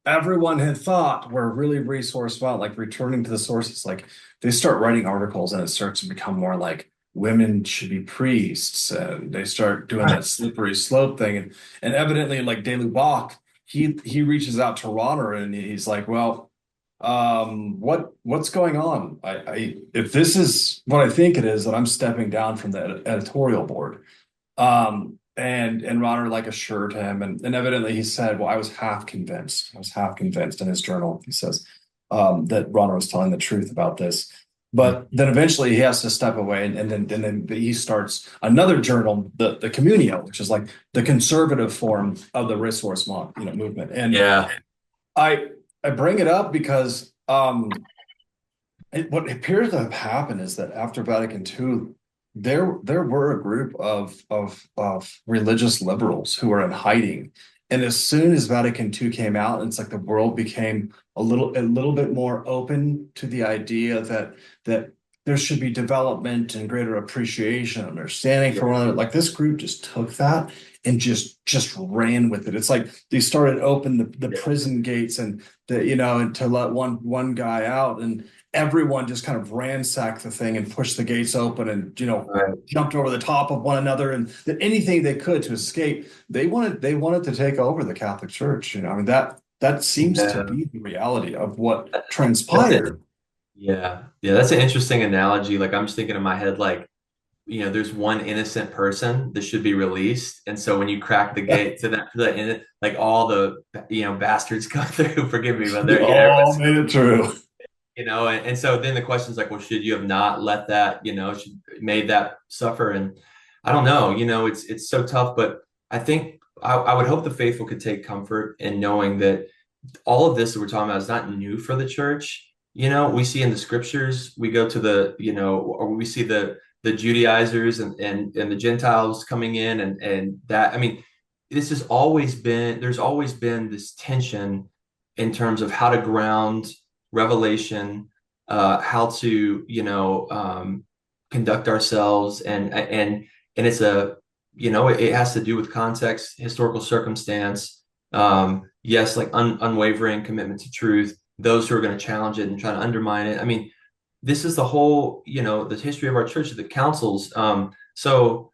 everyone had thought were really resource well, like returning to the sources. Like they start writing articles and it starts to become more like women should be priests, and they start doing that slippery slope thing. And evidently, like Delubach, he reaches out to Ronner and he's like, well, what's going on? I if this is what I think it is, then I'm stepping down from the editorial board. And Ronner like assured him, and evidently he said, well, I was half convinced. I was half convinced in his journal. He says that Ronner was telling the truth about this. But then eventually he has to step away, and then he starts another journal, the Communio, which is like the conservative form of the resource movement. And Yeah, I I bring it up because what appears to have happened is that after Vatican II, there were a group of religious liberals who were in hiding. And as soon as Vatican II came out, it's like the world became a little bit more open to the idea that there should be development and greater appreciation, understanding for one another. Like this group just took that and just ran with it. It's like they started open the yeah, prison gates and and to let one guy out, and everyone just kind of ransacked the thing and pushed the gates open and right. jumped over the top of one another and did anything they could to escape. They wanted to take over the Catholic Church. I mean that seems to Yeah. be the reality of what That's it. transpired. Yeah, yeah, that's an interesting analogy. Like, I'm just thinking in my head, like, there's one innocent person that should be released, and so when you crack the gate like, all the bastards come through. Forgive me, but You they're all everyone's, made it true. and so then the question is like, well, should you have not let that, should made that suffer? And I don't know, it's so tough, but I think I would hope the faithful could take comfort in knowing that all of this that we're talking about is not new for the church. We see in the scriptures, we go to or we see the Judaizers and the Gentiles coming in, and that, I mean, there's always been this tension in terms of how to ground revelation, how to, conduct ourselves, and it's it has to do with context, historical circumstance, yes, like unwavering commitment to truth, those who are going to challenge it and try to undermine it. I mean, this is the whole, the history of our church, the councils. So,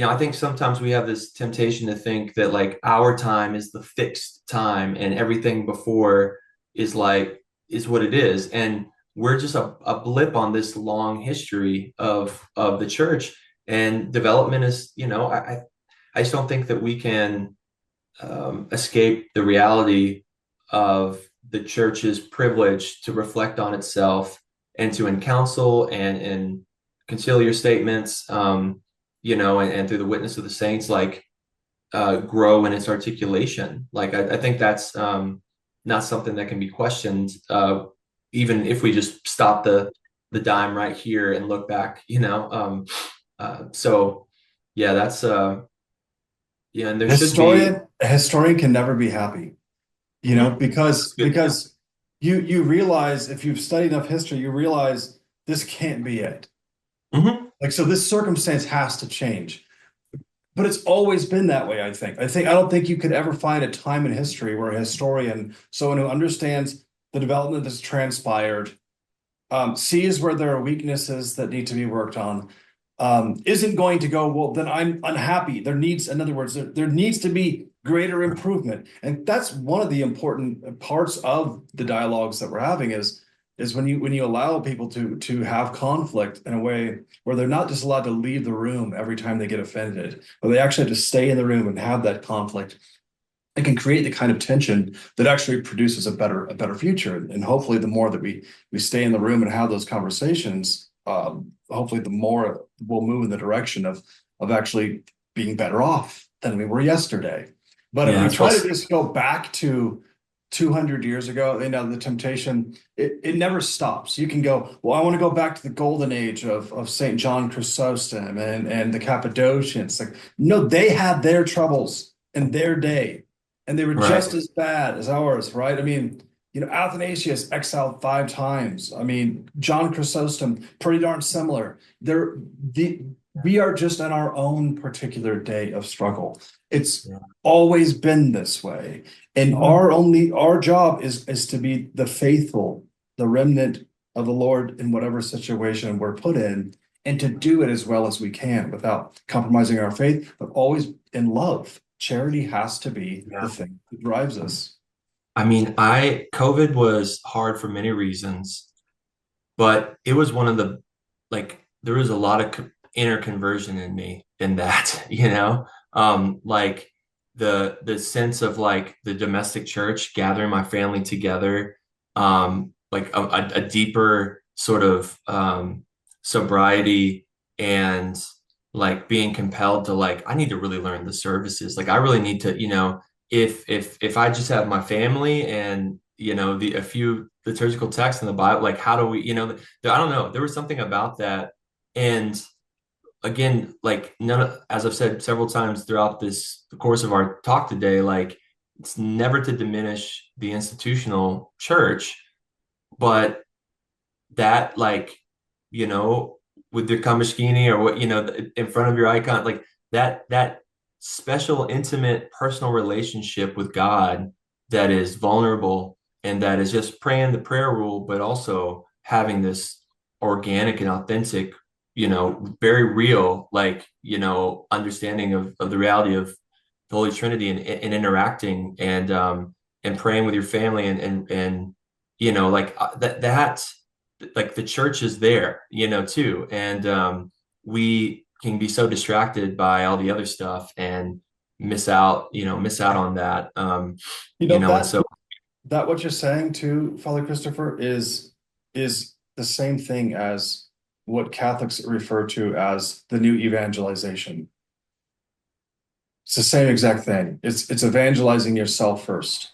I think sometimes we have this temptation to think that like our time is the fixed time and everything before is is what it is. And we're just a blip on this long history of the church, and development is, I just don't think that we can escape the reality of the church's privilege to reflect on itself and to in council and conciliar statements, and through the witness of the saints, like grow in its articulation. Like I think that's not something that can be questioned, even if we just stop the dime right here and look back. So yeah, that's yeah, and there should be. A historian can never be happy, Mhm. That's because good. Yeah. you realize, if you've studied enough history, you realize this can't be it. Hmm. Like, so this circumstance has to change. But it's always been that way, I think. I don't think you could ever find a time in history where a historian, someone who understands the development that's transpired, sees where there are weaknesses that need to be worked on, isn't going to go, well, then I'm unhappy. In other words, there needs to be greater improvement. And that's one of the important parts of the dialogues that we're having is when you allow people to have conflict in a way where they're not just allowed to leave the room every time they get offended, but they actually have to stay in the room and have that conflict. It can create the kind of tension that actually produces a better future. And hopefully, the more that we stay in the room and have those conversations, hopefully, the more we'll move in the direction of actually being better off than we were yesterday. But if Yeah, we that's well. try to just go back to 200 years ago, the temptation, it never stops. You can go, well, I want to go back to the golden age of St. John Chrysostom and the Cappadocians. Like, no, they had their troubles in their day, and they were Right. just as bad as ours, right? I mean, Athanasius exiled 5 times. I mean, John Chrysostom, pretty darn similar. The we are just in our own particular day of struggle. It's Yeah. always been this way. And Mhm. our job is to be the faithful, the remnant of the Lord in whatever situation we're put in, and to do it as well as we can without compromising our faith, but always in love. Charity has to be the Yeah. thing that drives us. I mean, COVID was hard for many reasons, but it was one of there was a lot of inner conversion in me in that, like the sense of like the domestic church gathering my family together, like a deeper sort of sobriety, and like being compelled to like I need to really learn the services. Like I really need to, if I just have my family and the a few liturgical texts in the Bible, like how do we, I don't know. There was something about that. And again, like as I've said several times throughout the course of our talk today, like it's never to diminish the institutional church, but that like, you know, with your kamashkini or what, in front of your icon, like that special, intimate, personal relationship with God that is vulnerable and that is just praying the prayer rule, but also having this organic and authentic, very real, like, understanding of the reality of the Holy Trinity, and interacting and praying with your family and like that like the church is there, too. And we can be so distracted by all the other stuff and miss out on that. You know, And so that what you're saying too, Father Christopher, is the same thing as what Catholics refer to as the new evangelization. It's the same exact thing. It's evangelizing yourself first.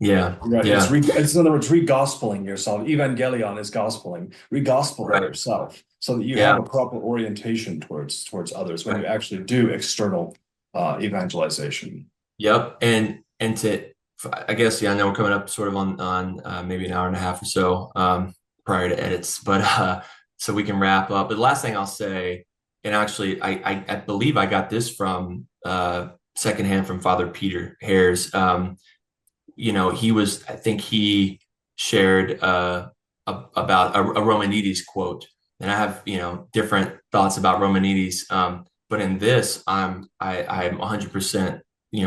yeah, Right. yeah, It's in other words, re-gospeling yourself. Evangelion is gospeling. Re-gospel right, yourself so that you have yeah, a proper orientation towards others when you actually do external evangelization. yep. And to I guess, yeah, I know we're coming up sort of on maybe an hour and a half or so prior to edits, but so we can wrap up. But the last thing I'll say, and actually I believe I got this from secondhand from Father Peter Hares. He was, I think he shared about a Romanides quote, and I have different thoughts about Romanides. But in this, I'm 100%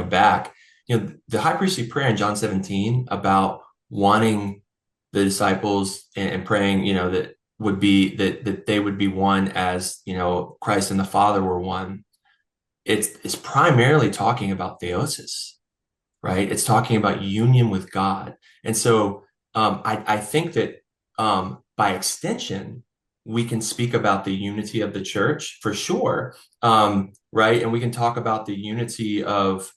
back. The high priestly prayer in John 17 about wanting the disciples and praying, that would be that they would be one as Christ and the Father were one. It's primarily talking about theosis, right? It's talking about union with God. And so I think that by extension, we can speak about the unity of the church for sure, right? And we can talk about the unity of,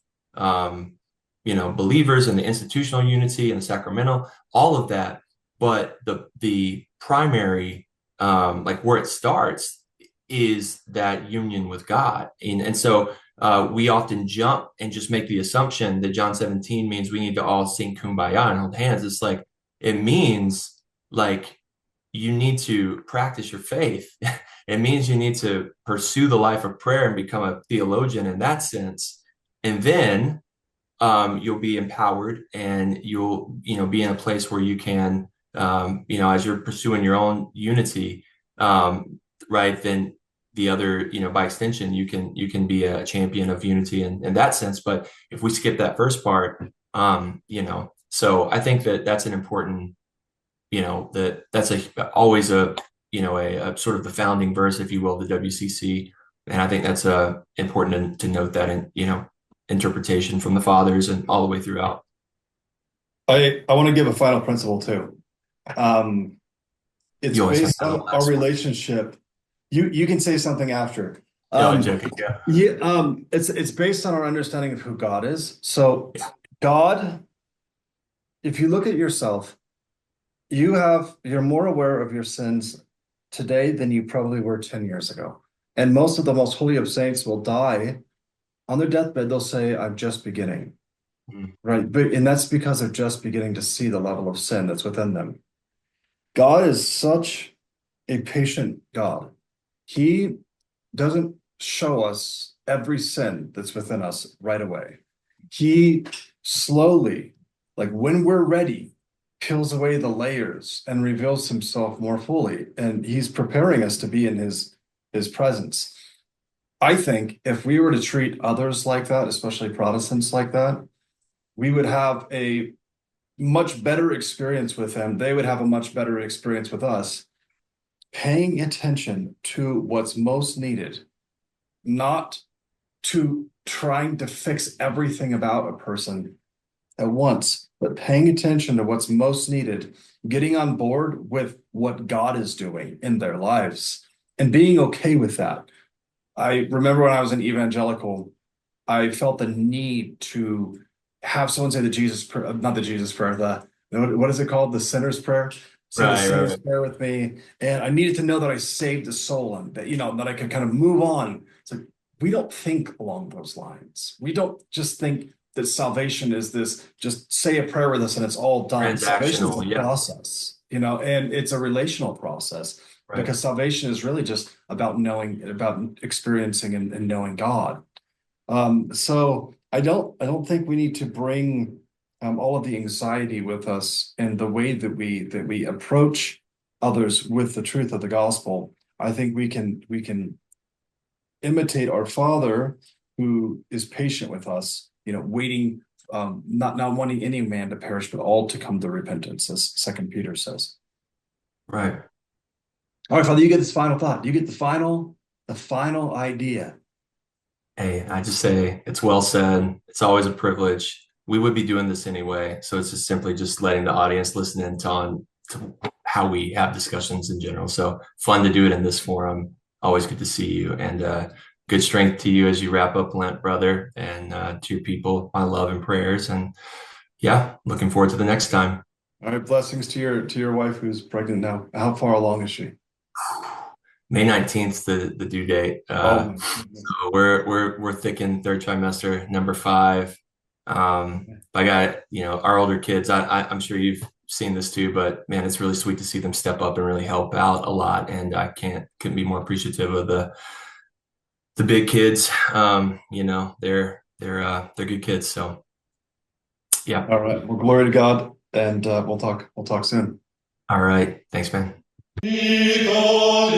believers and the institutional unity and the sacramental, all of that. But the primary, like where it starts, is that union with God. And so we often jump and just make the assumption that John 17 means we need to all sing Kumbaya and hold hands. It's like, it means like you need to practice your faith. It means you need to pursue the life of prayer and become a theologian in that sense. And then you'll be empowered and you'll, be in a place where you can, as you're pursuing your own unity, right, then the other, by extension, you can be a champion of unity in that sense. But if we skip that first part, so I think that that's an important, that's always a sort of the founding verse, if you will, the WCC. And I think that's important to note that in, interpretation from the fathers and all the way throughout. I want to give a final principle too. It's You always have based to have on a our last one. relationship. You can say something after. No, I'm joking. Yeah. Yeah, it's based on our understanding of who God is. So Yeah. God, if you look at yourself, you're more aware of your sins today than you probably were 10 years ago. And most of the most holy of saints will die on their deathbed. They'll say, I'm just beginning. Mm. Right. And that's because they're just beginning to see the level of sin that's within them. God is such a patient God. He doesn't show us every sin that's within us right away. He slowly, like when we're ready, peels away the layers and reveals himself more fully. And he's preparing us to be in his presence. I think if we were to treat others like that, especially Protestants like that, we would have a much better experience with him. They would have a much better experience with us, paying attention to what's most needed, not to trying to fix everything about a person at once, but paying attention to what's most needed, getting on board with what God is doing in their lives and being okay with that. I remember when I was an evangelical, I felt the need to have someone say the Jesus prayer, not the Jesus prayer, what is it called? The sinner's prayer. Say the sinner's prayer with me. And I needed to know that I saved a soul and that, that I could kind of move on. So we don't think along those lines. We don't just think that salvation is this, just say a prayer with us and it's all done. Salvation is Transactional, a yeah. process, and it's a relational process Right. because salvation is really just about knowing, about experiencing and knowing God. So I don't think we need to bring all of the anxiety with us and the way that we approach others with the truth of the gospel. I think we can imitate our Father who is patient with us, waiting, not wanting any man to perish, but all to come to repentance, as Second Peter says. Right. All right, Father, you get this final thought. You get the final idea. Hey, I just say it's well said. It's always a privilege. We would be doing this anyway, so it's just simply just letting the audience listen in to how we have discussions in general. So fun to do it in this forum. Always good to see you, and good strength to you as you wrap up Lent, brother, and to your people, my love and prayers. And yeah, looking forward to the next time. All right, blessings to your wife who's pregnant now. How far along is she? May 19th, the due date. Oh my goodness. So we're thick in third trimester, number 5. I got, our older kids. I'm sure you've seen this too, but man, it's really sweet to see them step up and really help out a lot. And I couldn't be more appreciative of the big kids. They're good kids. So yeah. All right. Well, glory to God, and we'll talk soon. All right. Thanks, man. Nicolitzano